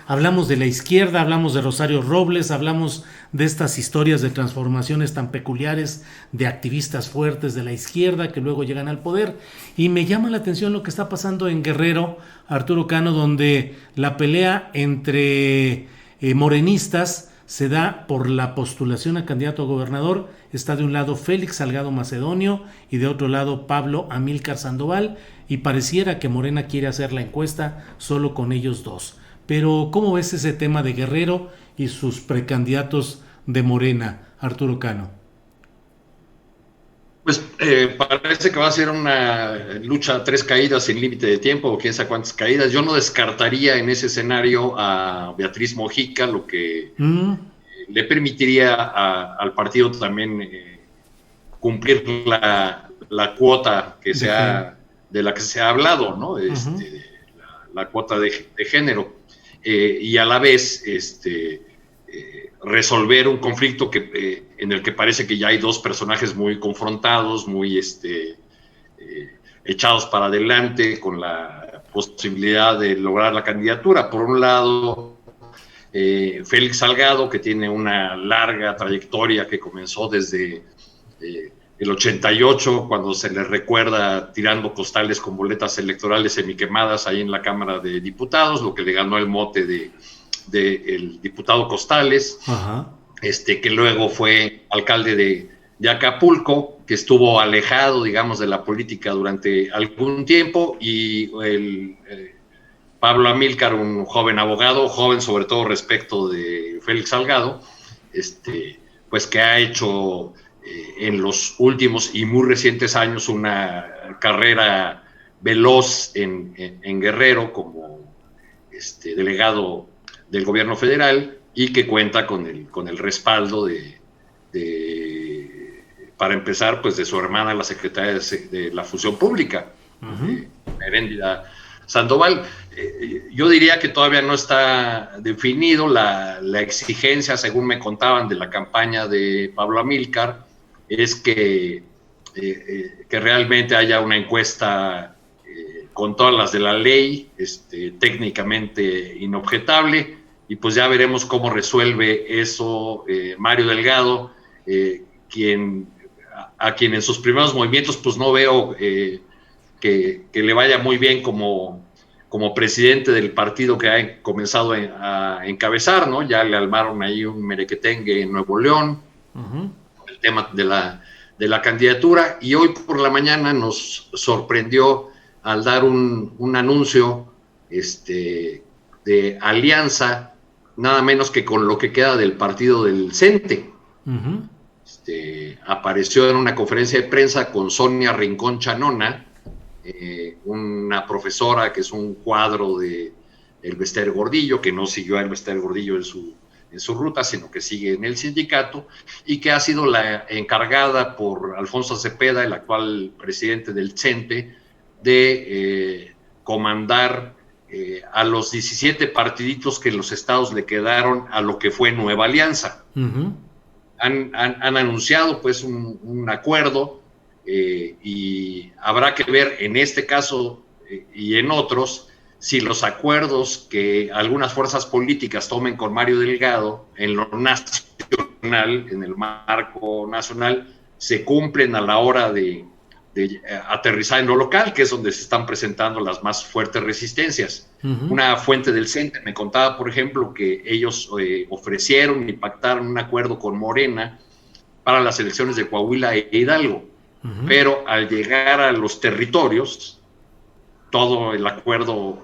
Speaker 1: hablamos de la izquierda, hablamos de Rosario Robles, hablamos de estas historias de transformaciones tan peculiares de activistas fuertes de la izquierda que luego llegan al poder, y me llama la atención lo que está pasando en Guerrero, Arturo Cano, donde la pelea entre morenistas se da por la postulación a candidato a gobernador. Está de un lado Félix Salgado Macedonio y de otro lado Pablo Amílcar Sandoval, y pareciera que Morena quiere hacer la encuesta solo con ellos dos. Pero ¿cómo ves ese tema de Guerrero y sus precandidatos de Morena, Arturo Cano?
Speaker 3: Pues parece que va a ser una lucha a 3 caídas sin límite de tiempo, o quién sabe cuántas caídas. Yo no descartaría en ese escenario a Beatriz Mojica, lo que le permitiría al partido también cumplir la cuota que de la que se ha hablado, ¿no? La cuota de género. Y a la vez, resolver un conflicto en el que parece que ya hay dos personajes muy confrontados, muy echados para adelante, con la posibilidad de lograr la candidatura. Por un lado, Félix Salgado, que tiene una larga trayectoria que comenzó desde el 88, cuando se le recuerda tirando costales con boletas electorales semiquemadas ahí en la Cámara de Diputados, lo que le ganó el mote de el diputado Costales. Ajá. Que luego fue alcalde de Acapulco, que estuvo alejado, digamos, de la política durante algún tiempo, y Pablo Amílcar, un joven abogado, joven sobre todo respecto de Félix Salgado, pues que ha hecho en los últimos y muy recientes años una carrera veloz en Guerrero como delegado del gobierno federal, y que cuenta con el respaldo para empezar, pues de su hermana, la secretaria de la Función Pública, Heréndira Sandoval. Yo diría que todavía no está definido la exigencia, según me contaban, de la campaña de Pablo Amílcar, es que realmente haya una encuesta con todas las de la ley, técnicamente inobjetable, y pues ya veremos cómo resuelve eso Mario Delgado, a quien en sus primeros movimientos pues no veo que le vaya muy bien como presidente del partido que ha comenzado a encabezar, ¿no? Ya le armaron ahí un merequetengue en Nuevo León, el tema de la candidatura, y hoy por la mañana nos sorprendió al dar un anuncio de alianza, nada menos que con lo que queda del partido del CENTE. Apareció en una conferencia de prensa con Sonia Rincón Chanona, una profesora que es un cuadro de Elbester Gordillo, que no siguió a Elbester Gordillo en su ruta, sino que sigue en el sindicato, y que ha sido la encargada por Alfonso Cepeda, el actual presidente del CENTE, de comandar a los 17 partiditos que en los estados le quedaron a lo que fue Nueva Alianza. Han anunciado pues un acuerdo, y habrá que ver en este caso y en otros si los acuerdos que algunas fuerzas políticas tomen con Mario Delgado en lo nacional, en el marco nacional, se cumplen a la hora de aterrizar en lo local, que es donde se están presentando las más fuertes resistencias. Una fuente del CENTE me contaba, por ejemplo, que ellos ofrecieron y pactaron un acuerdo con Morena para las elecciones de Coahuila e Hidalgo, pero al llegar a los territorios, todo el acuerdo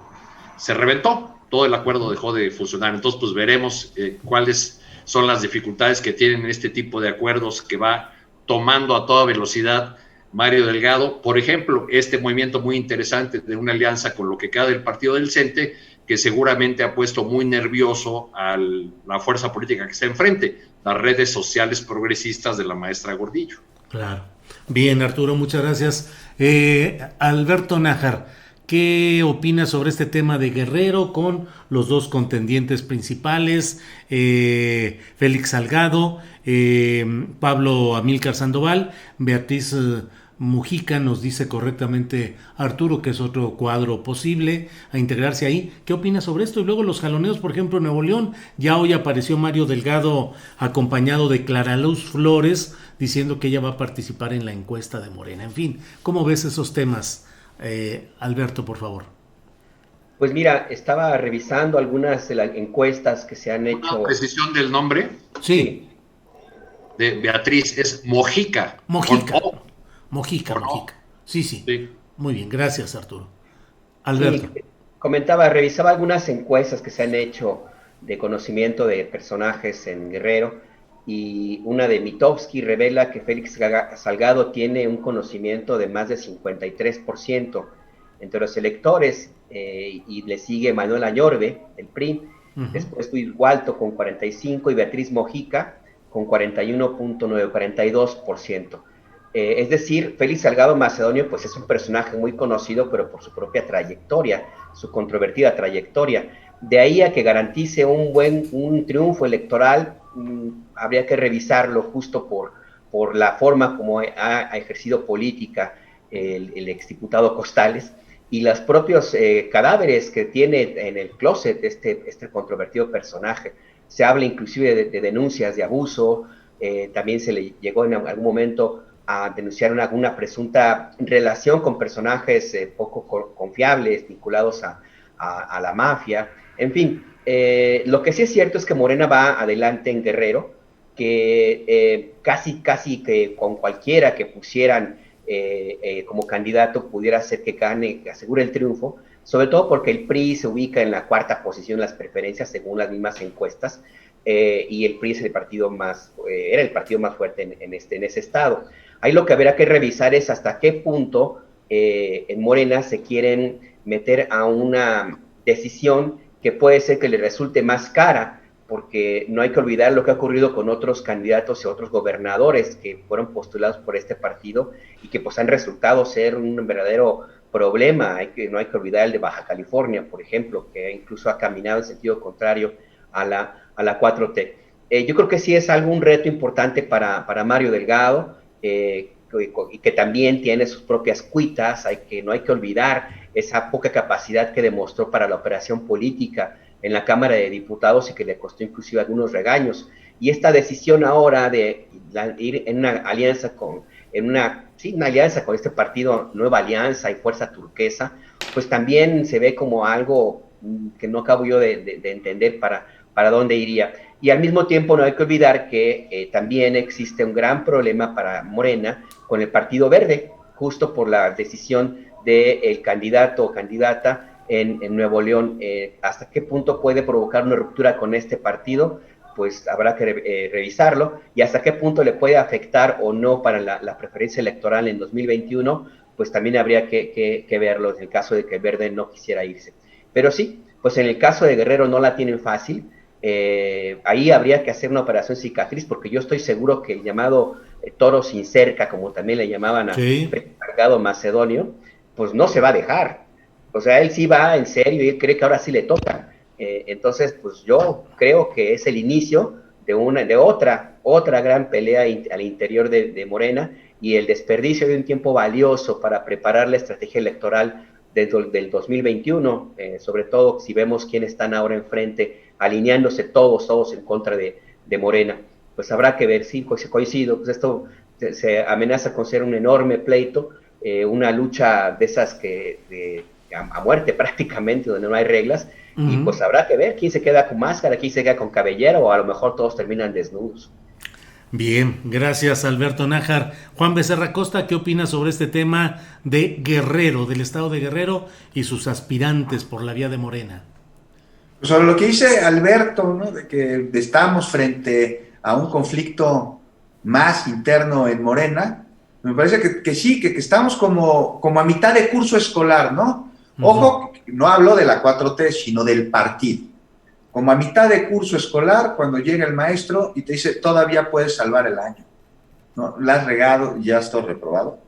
Speaker 3: se reventó, todo el acuerdo dejó de funcionar. Entonces, pues veremos cuáles son las dificultades que tienen este tipo de acuerdos que va tomando a toda velocidad Mario Delgado. Por ejemplo, este movimiento muy interesante de una alianza con lo que queda del partido del CENTE, que seguramente ha puesto muy nervioso a la fuerza política que está enfrente, las redes sociales progresistas de la maestra Gordillo.
Speaker 1: Claro. Bien, Arturo, muchas gracias. Alberto Nájar, ¿qué opinas sobre este tema de Guerrero con los dos contendientes principales, Félix Salgado, Pablo Amílcar Sandoval? Beatriz Mujica nos dice correctamente, Arturo, que es otro cuadro posible a integrarse ahí. ¿Qué opinas sobre esto? Y luego los jaloneos, por ejemplo, en Nuevo León. Ya hoy apareció Mario Delgado acompañado de Clara Luz Flores, diciendo que ella va a participar en la encuesta de Morena. En fin, ¿cómo ves esos temas? Alberto, por favor.
Speaker 4: Pues mira, estaba revisando algunas de las encuestas que se han hecho.
Speaker 3: ¿Una precisión del nombre?
Speaker 1: Sí.
Speaker 3: De Beatriz, es Mojica.
Speaker 1: Mojica. Mojica. Sí. Muy bien, gracias, Arturo. Alberto.
Speaker 4: Sí, revisaba algunas encuestas que se han hecho de conocimiento de personajes en Guerrero, y una de Mitofsky revela que Félix Salgado tiene un conocimiento de más de 53% entre los electores, y le sigue Manuel Añorbe, el PRI, después Luis Gualto con 45% y Beatriz Mojica con 41.9%, 42%. Es decir, Félix Salgado Macedonio pues es un personaje muy conocido, pero por su propia trayectoria, su controvertida trayectoria. De ahí a que garantice un triunfo electoral, habría que revisarlo justo por la forma como ha ejercido política el exdiputado Costales y los propios cadáveres que tiene en el closet este controvertido personaje. Se habla inclusive de denuncias de abuso, también se le llegó en algún momento a denunciar una presunta relación con personajes poco confiables, vinculados a la mafia. En fin, lo que sí es cierto es que Morena va adelante en Guerrero, que casi que con cualquiera que pusieran como candidato pudiera ser que gane, que asegure el triunfo, sobre todo porque el PRI se ubica en la cuarta posición en las preferencias según las mismas encuestas, y el PRI es el partido era el partido más fuerte en ese estado. Ahí lo que habrá que revisar es hasta qué punto en Morena se quieren meter a una decisión que puede ser que le resulte más cara, porque no hay que olvidar lo que ha ocurrido con otros candidatos y otros gobernadores que fueron postulados por este partido y que pues han resultado ser un verdadero problema. No hay que olvidar el de Baja California, por ejemplo, que incluso ha caminado en sentido contrario a la 4T. Yo creo que sí es un reto importante para Mario Delgado, y que también tiene sus propias cuitas. No hay que olvidar esa poca capacidad que demostró para la operación política en la Cámara de Diputados y que le costó inclusive algunos regaños. Y esta decisión ahora de ir en una alianza una alianza con este partido, Nueva Alianza y Fuerza Turquesa, pues también se ve como algo que no acabo yo de entender para dónde iría. Y al mismo tiempo no hay que olvidar que también existe un gran problema para Morena con el Partido Verde, justo por la decisión del candidato o candidata en Nuevo León. ¿Hasta qué punto puede provocar una ruptura con este partido? Pues habrá que revisarlo. Y hasta qué punto le puede afectar o no para la preferencia electoral en 2021, pues también habría que verlo en el caso de que el Verde no quisiera irse. Pero sí, pues en el caso de Guerrero no la tienen fácil. Ahí habría que hacer una operación cicatriz, porque yo estoy seguro que el llamado toro sin cerca, como también le llamaban a Salgado Macedonio, pues no se va a dejar. O sea, él sí va en serio y él cree que ahora sí le toca. Entonces, pues yo creo que es el inicio de otra gran pelea al interior de Morena, y el desperdicio de un tiempo valioso para preparar la estrategia electoral del 2021, sobre todo si vemos quiénes están ahora enfrente, alineándose todos en contra de Morena. Pues habrá que ver, sí, pues coincido, pues esto se amenaza con ser un enorme pleito, una lucha de esas a muerte prácticamente, donde no hay reglas, y pues habrá que ver quién se queda con máscara, quién se queda con cabellera, o a lo mejor todos terminan desnudos.
Speaker 1: Bien, gracias Alberto Nájar. Juan Becerra Costa, ¿qué opinas sobre este tema de Guerrero, del estado de Guerrero y sus aspirantes por la vía de Morena?
Speaker 2: Pues sobre lo que dice Alberto, ¿no? De que estamos frente a un conflicto más interno en Morena, me parece que sí, que estamos como a mitad de curso escolar, ¿no? Ojo, no hablo de la 4T, sino del partido. Como a mitad de curso escolar, cuando llega el maestro y te dice, todavía puedes salvar el año, ¿no? La has regado y ya estás reprobado,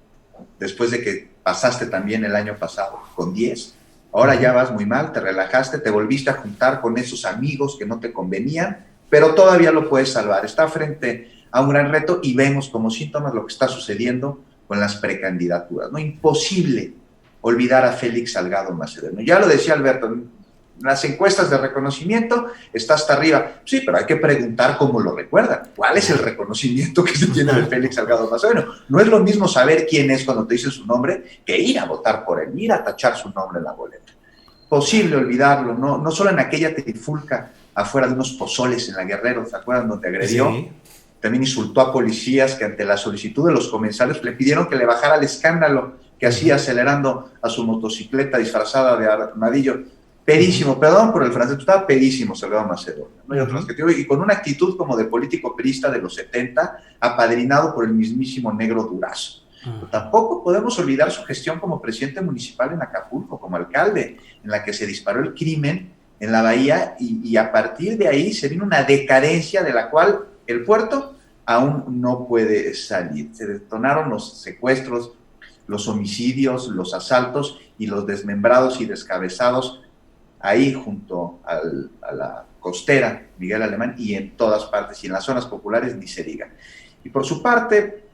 Speaker 2: después de que pasaste también el año pasado con 10. Ahora ya vas muy mal, te relajaste, te volviste a juntar con esos amigos que no te convenían, pero todavía lo puedes salvar. Está frente a un gran reto y vemos como síntomas lo que está sucediendo con las precandidaturas, ¿no? Imposible olvidar a Félix Salgado Macedonio. Ya lo decía Alberto, en las encuestas de reconocimiento está hasta arriba. Sí, pero hay que preguntar cómo lo recuerdan. ¿Cuál es el reconocimiento que se tiene de Félix Salgado Macedonio? No es lo mismo saber quién es cuando te dicen su nombre que ir a votar por él, ir a tachar su nombre en la boleta. Posible olvidarlo, no solo en aquella trifulca afuera de unos pozoles en la Guerrero, ¿se acuerdan? Donde agredió. Sí. También insultó a policías que ante la solicitud de los comensales le pidieron que le bajara el escándalo que hacía acelerando a su motocicleta disfrazada de armadillo. Pedísimo, perdón por el francés, estaba pedísimo Salgado Macedonio, ¿no? Y con una actitud como de político perista de los 70, apadrinado por el mismísimo Negro Durazo. Tampoco podemos olvidar su gestión como presidente municipal en Acapulco, como alcalde, en la que se disparó el crimen en la bahía, y a partir de ahí se vino una decadencia de la cual el puerto aún no puede salir. Se detonaron los secuestros, los homicidios, los asaltos y los desmembrados y descabezados ahí junto a costera, Miguel Alemán, y en todas partes, y en las zonas populares ni se diga. Y por su parte,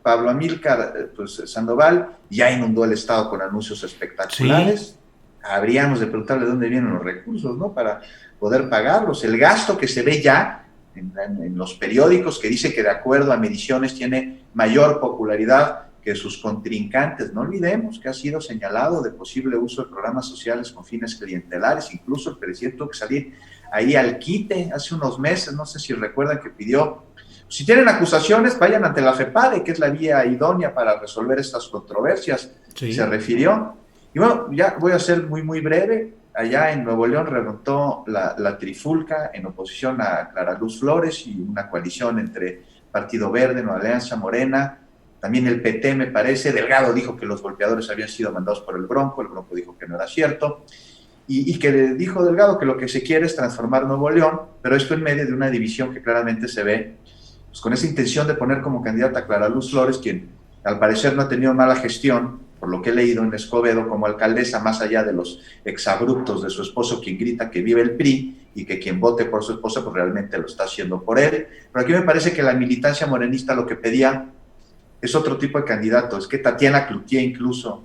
Speaker 2: Pablo Amílcar pues, Sandoval ya inundó el Estado con anuncios espectaculares. Sí. Habríamos de preguntarle de dónde vienen los recursos, ¿no? Para poder pagarlos. El gasto que se ve ya en los periódicos, que dice que de acuerdo a mediciones tiene mayor popularidad que sus contrincantes. No olvidemos que ha sido señalado de posible uso de programas sociales con fines clientelares. Incluso el presidente tuvo que salir ahí al quite hace unos meses, no sé si recuerdan, que pidió, si tienen acusaciones, vayan ante la FEPADE, que es la vía idónea para resolver estas controversias. Sí. Se refirió. Y bueno, ya voy a ser muy, muy breve. Allá en Nuevo León reventó la trifulca en oposición a Clara Luz Flores y una coalición entre Partido Verde, Nueva Alianza, Morena, también el PT, me parece. Delgado dijo que los golpeadores habían sido mandados por el Bronco dijo que no era cierto, y que dijo Delgado que lo que se quiere es transformar Nuevo León, pero esto en medio de una división que claramente se ve, pues con esa intención de poner como candidata a Clara Luz Flores, quien al parecer no ha tenido mala gestión, por lo que he leído en Escobedo, como alcaldesa, más allá de los exabruptos de su esposo, quien grita que vive el PRI, y que quien vote por su esposa, pues realmente lo está haciendo por él. Pero aquí me parece que la militancia morenista lo que pedía es otro tipo de candidato. Es que Tatiana Cloutier incluso,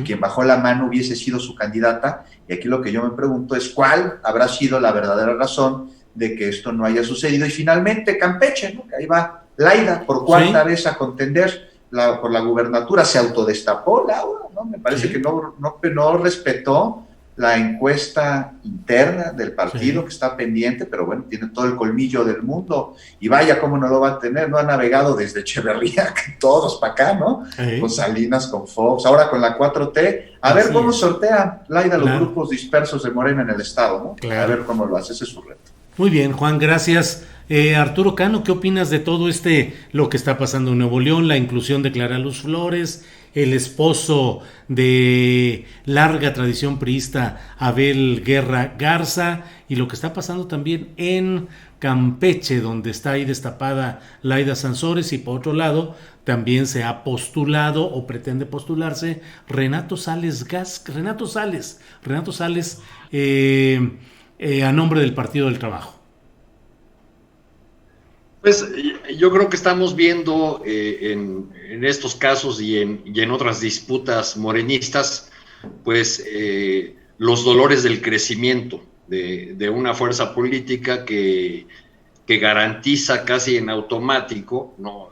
Speaker 2: quien bajó la mano, hubiese sido su candidata, y aquí lo que yo me pregunto es cuál habrá sido la verdadera razón de que esto no haya sucedido. Y finalmente Campeche, ¿no? Que ahí va Laida por cuarta vez a contender por la gubernatura, se autodestapó Laura, ¿no? Me parece que no respetó la encuesta interna del partido, que está pendiente, pero bueno, tiene todo el colmillo del mundo, y vaya cómo no lo va a tener. No ha navegado desde Echeverría, todos para acá, ¿no? Con Salinas, con Fox, ahora con la 4T, a ver cómo sortea Laida los grupos dispersos de Morena en el Estado, ¿no? A ver cómo lo hace, ese es su reto.
Speaker 1: Muy bien, Juan, gracias. Arturo Cano, ¿qué opinas de todo lo que está pasando en Nuevo León, la inclusión de Clara Luz Flores, el esposo de larga tradición priista, Abel Guerra Garza, y lo que está pasando también en Campeche, donde está ahí destapada Laida Sansores, y por otro lado también se ha postulado o pretende postularse Renato Sales a nombre del Partido del Trabajo?
Speaker 3: Pues yo creo que estamos viendo en estos casos y en otras disputas morenistas, pues los dolores del crecimiento de una fuerza política que garantiza casi en automático, ¿no?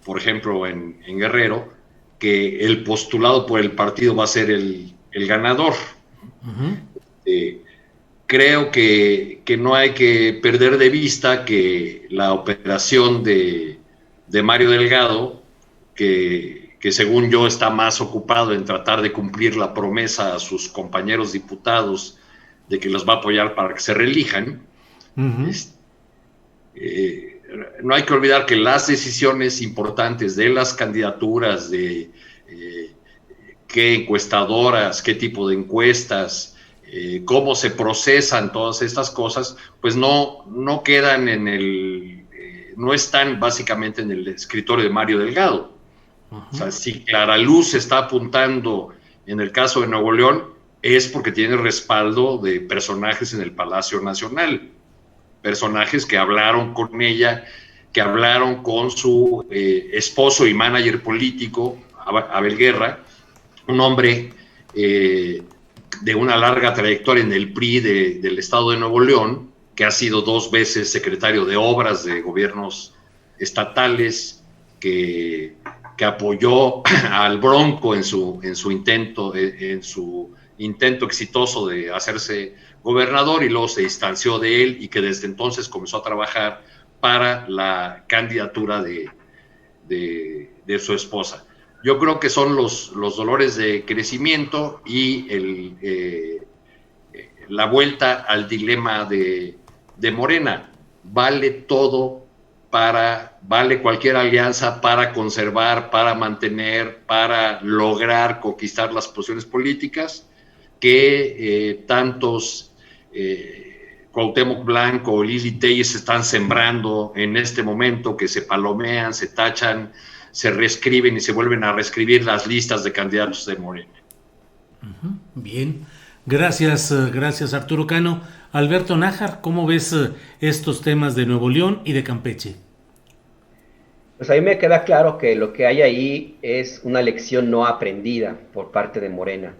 Speaker 3: Por ejemplo en Guerrero, que el postulado por el partido va a ser el ganador. Uh-huh. Creo que no hay que perder de vista que la operación de Mario Delgado, que según yo está más ocupado en tratar de cumplir la promesa a sus compañeros diputados de que los va a apoyar para que se reelijan, uh-huh. No hay que olvidar que las decisiones importantes de las candidaturas, de qué encuestadoras, qué tipo de encuestas, cómo se procesan todas estas cosas, pues no quedan no están básicamente en el escritorio de Mario Delgado. Uh-huh. O sea, si Clara Luz está apuntando en el caso de Nuevo León, es porque tiene respaldo de personajes en el Palacio Nacional, personajes que hablaron con ella, que hablaron con su esposo y manager político, Abel Guerra, un hombre de una larga trayectoria en el PRI del estado de Nuevo León, que ha sido 2 veces secretario de obras de gobiernos estatales, que apoyó al Bronco en su intento exitoso de hacerse gobernador, y luego se distanció de él, y que desde entonces comenzó a trabajar para la candidatura de su esposa. Yo creo que son los dolores de crecimiento y la vuelta al dilema de Morena. Vale todo vale cualquier alianza para conservar, para mantener, para lograr conquistar las posiciones políticas que tantos Cuauhtémoc Blanco o Lili Telles están sembrando en este momento, que se palomean, se tachan, se reescriben y se vuelven a reescribir las listas de candidatos de Morena.
Speaker 1: Bien, Gracias Arturo Cano. Alberto Nájar, ¿cómo ves estos temas de Nuevo León y de Campeche?
Speaker 4: Pues a mí me queda claro que lo que hay ahí es una lección no aprendida por parte de Morena.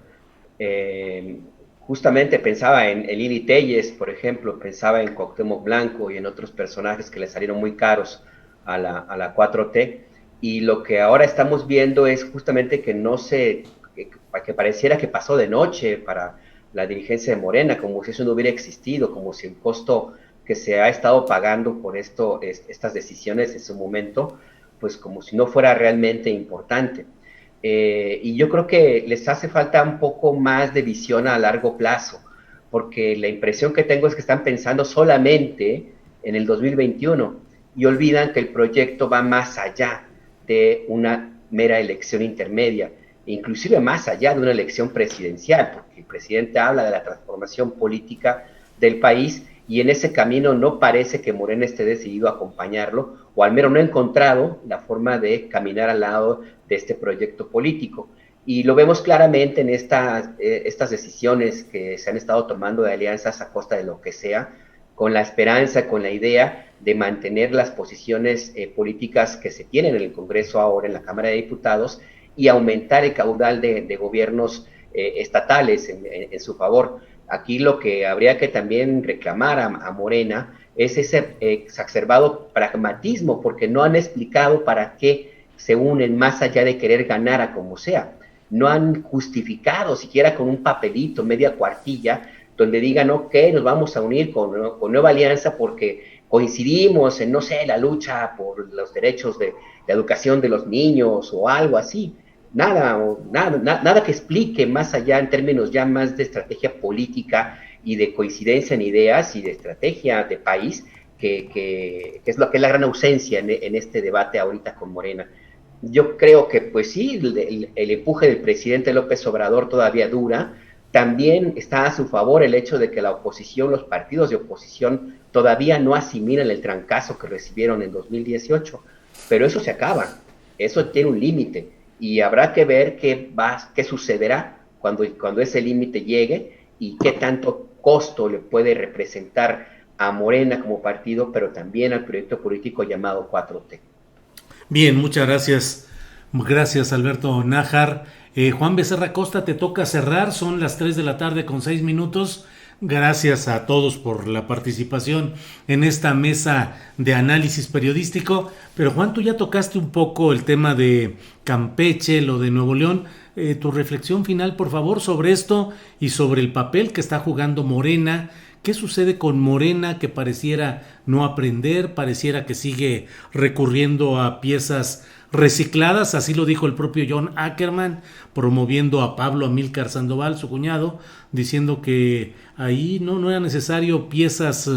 Speaker 4: Eh, Justamente pensaba en Lili Telles, por ejemplo, pensaba en Cuauhtémoc Blanco y en otros personajes que le salieron muy caros a la 4T, y lo que ahora estamos viendo es justamente que pareciera que pasó de noche para la dirigencia de Morena, como si eso no hubiera existido, como si el costo que se ha estado pagando por estas decisiones en su momento, pues como si no fuera realmente importante. Y yo creo que les hace falta un poco más de visión a largo plazo, porque la impresión que tengo es que están pensando solamente en el 2021 y olvidan que el proyecto va más allá de una mera elección intermedia, inclusive más allá de una elección presidencial, porque el presidente habla de la transformación política del país y en ese camino no parece que Morena esté decidido a acompañarlo, o al menos no ha encontrado la forma de caminar al lado de este proyecto político. Y lo vemos claramente en estas decisiones que se han estado tomando de alianzas a costa de lo que sea, con la esperanza, con la idea de mantener las posiciones políticas que se tienen en el Congreso ahora, en la Cámara de Diputados, y aumentar el caudal de gobiernos estatales en su favor. Aquí lo que habría que también reclamar a Morena es ese exacerbado pragmatismo, porque no han explicado para qué se unen más allá de querer ganar a como sea. No han justificado siquiera con un papelito, media cuartilla, donde digan, ok, nos vamos a unir con Nueva Alianza porque coincidimos en, no sé, la lucha por los derechos de la educación de los niños o algo así. Nada que explique más allá en términos ya más de estrategia política y de coincidencia en ideas y de estrategia de país, que es lo que es la gran ausencia en este debate ahorita con Morena. Yo creo que pues sí, el empuje del presidente López Obrador todavía dura. También está a su favor el hecho de que la oposición, los partidos de oposición todavía no asimilan el trancazo que recibieron en 2018, pero eso se acaba, eso tiene un límite y habrá que ver qué sucederá cuando ese límite llegue y qué tanto costo le puede representar a Morena como partido, pero también al proyecto político llamado 4T.
Speaker 1: Bien, muchas gracias. Gracias, Alberto Nájar. Juan Becerra Costa, te toca cerrar. Son las 3 de la tarde con 6 minutos. Gracias a todos por la participación en esta mesa de análisis periodístico. Pero Juan, tú ya tocaste un poco el tema de Campeche, lo de Nuevo León. Tu reflexión final, por favor, sobre esto y sobre el papel que está jugando Morena. ¿Qué sucede con Morena que pareciera no aprender, pareciera que sigue recurriendo a piezas recicladas? Así lo dijo el propio John Ackerman, promoviendo a Pablo Amílcar Sandoval, su cuñado, diciendo que ahí no era necesario piezas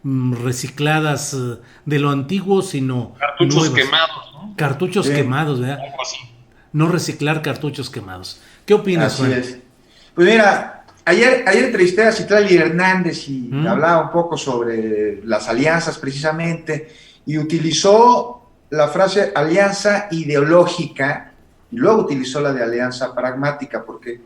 Speaker 1: recicladas de lo antiguo, sino
Speaker 3: cartuchos nuevas. Quemados, ¿no?
Speaker 1: Cartuchos quemados, ¿verdad?
Speaker 3: Algo así.
Speaker 1: No reciclar cartuchos quemados. ¿Qué opinas,
Speaker 2: Así
Speaker 1: Juan?
Speaker 2: es. Pues mira, Ayer entrevisté a Citlali Hernández y hablaba un poco sobre las alianzas precisamente y utilizó la frase alianza ideológica y luego utilizó la de alianza pragmática, porque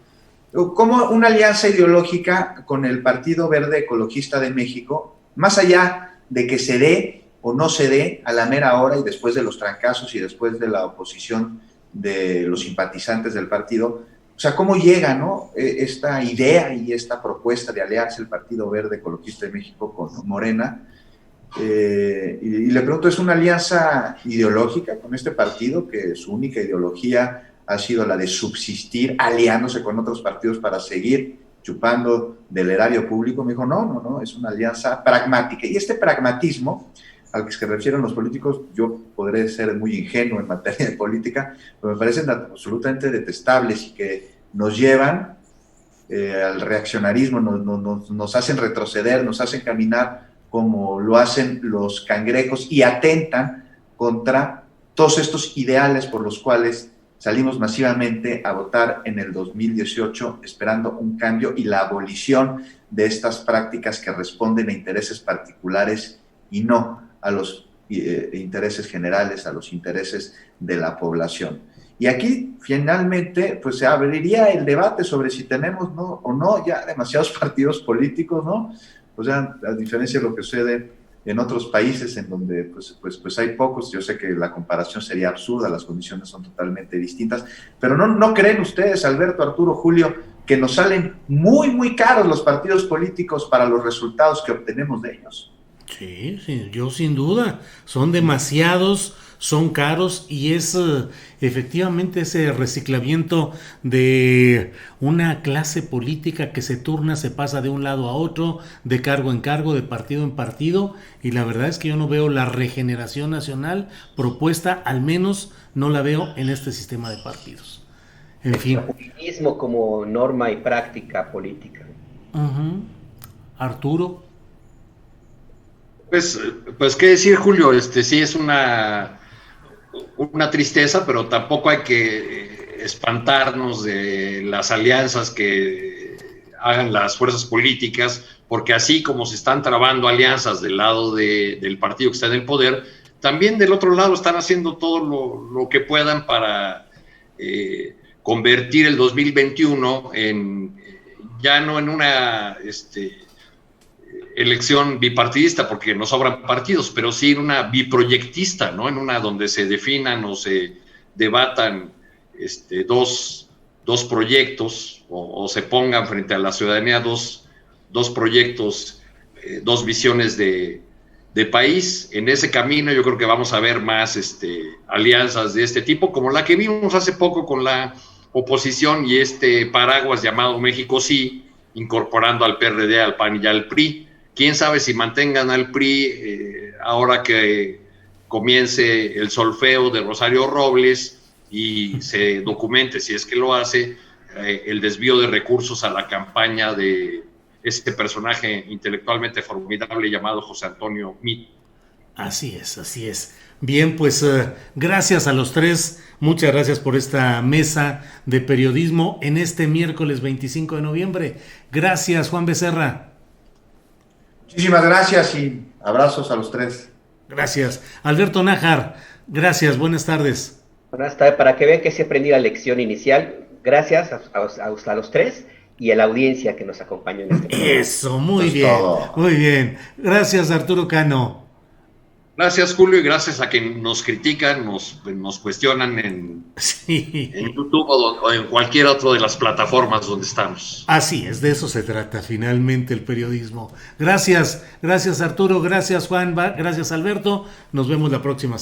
Speaker 2: como una alianza ideológica con el Partido Verde Ecologista de México, más allá de que se dé o no se dé a la mera hora y después de los trancazos y después de la oposición de los simpatizantes del partido, o sea, ¿cómo llega, no, esta idea y esta propuesta de aliarse el Partido Verde Ecologista de México con Morena? Y le pregunto, ¿es una alianza ideológica con este partido que su única ideología ha sido la de subsistir aliándose con otros partidos para seguir chupando del erario público? Me dijo, no, es una alianza pragmática. Y este pragmatismo al que se refieren los políticos, yo podré ser muy ingenuo en materia de política, pero me parecen absolutamente detestables y que nos llevan al reaccionarismo, nos hacen retroceder, nos hacen caminar como lo hacen los cangrejos y atentan contra todos estos ideales por los cuales salimos masivamente a votar en el 2018 esperando un cambio y la abolición de estas prácticas que responden a intereses particulares y no a los intereses generales, a los intereses de la población. Y aquí finalmente pues se abriría el debate sobre si tenemos o no ya demasiados partidos políticos, ¿no? O sea, a diferencia de lo que sucede en otros países en donde pues hay pocos. Yo sé que la comparación sería absurda, las condiciones son totalmente distintas, pero ¿no creen ustedes, Alberto, Arturo, Julio, que nos salen muy, muy caros los partidos políticos para los resultados que obtenemos de ellos?
Speaker 1: Sí, sí, yo sin duda, son demasiados, son caros y es efectivamente ese reciclamiento de una clase política que se turna, se pasa de un lado a otro, de cargo en cargo, de partido en partido, y la verdad es que yo no veo la regeneración nacional propuesta, al menos no la veo en este sistema de partidos. En fin.
Speaker 4: El populismo como norma y práctica política.
Speaker 1: Arturo.
Speaker 3: Pues qué decir, Julio, sí es una tristeza, pero tampoco hay que espantarnos de las alianzas que hagan las fuerzas políticas, porque así como se están trabando alianzas del lado del partido que está en el poder, también del otro lado están haciendo todo lo que puedan para convertir el 2021 ya no en una elección bipartidista, porque no sobran partidos, pero sí en una biproyectista, ¿no? En una donde se definan o se debatan dos proyectos o se pongan frente a la ciudadanía dos proyectos, dos visiones de país. En ese camino yo creo que vamos a ver más alianzas de este tipo, como la que vimos hace poco con la oposición y paraguas llamado México Sí, incorporando al PRD, al PAN y al PRI. Quién sabe si mantengan al PRI ahora que comience el solfeo de Rosario Robles y se documente, si es que lo hace, el desvío de recursos a la campaña de este personaje intelectualmente formidable llamado José Antonio Meade.
Speaker 1: Así es, así es. Bien, pues gracias a los tres, muchas gracias por esta mesa de periodismo en este miércoles 25 de noviembre. Gracias, Juan Becerra.
Speaker 2: Muchísimas gracias y abrazos a los tres.
Speaker 1: Gracias. Alberto Nájar, gracias, buenas tardes.
Speaker 4: Buenas tardes, para que vean que se aprendí la lección inicial, gracias a los tres y a la audiencia que nos acompañó en este programa.
Speaker 1: Eso, muy bien, muy bien. Gracias, Arturo Cano.
Speaker 3: Gracias, Julio, y gracias a quienes nos critican, nos cuestionan en YouTube o en cualquier otra de las plataformas donde estamos.
Speaker 1: Así es, de eso se trata finalmente el periodismo. Gracias, gracias Arturo, gracias Juan, gracias Alberto. Nos vemos la próxima semana.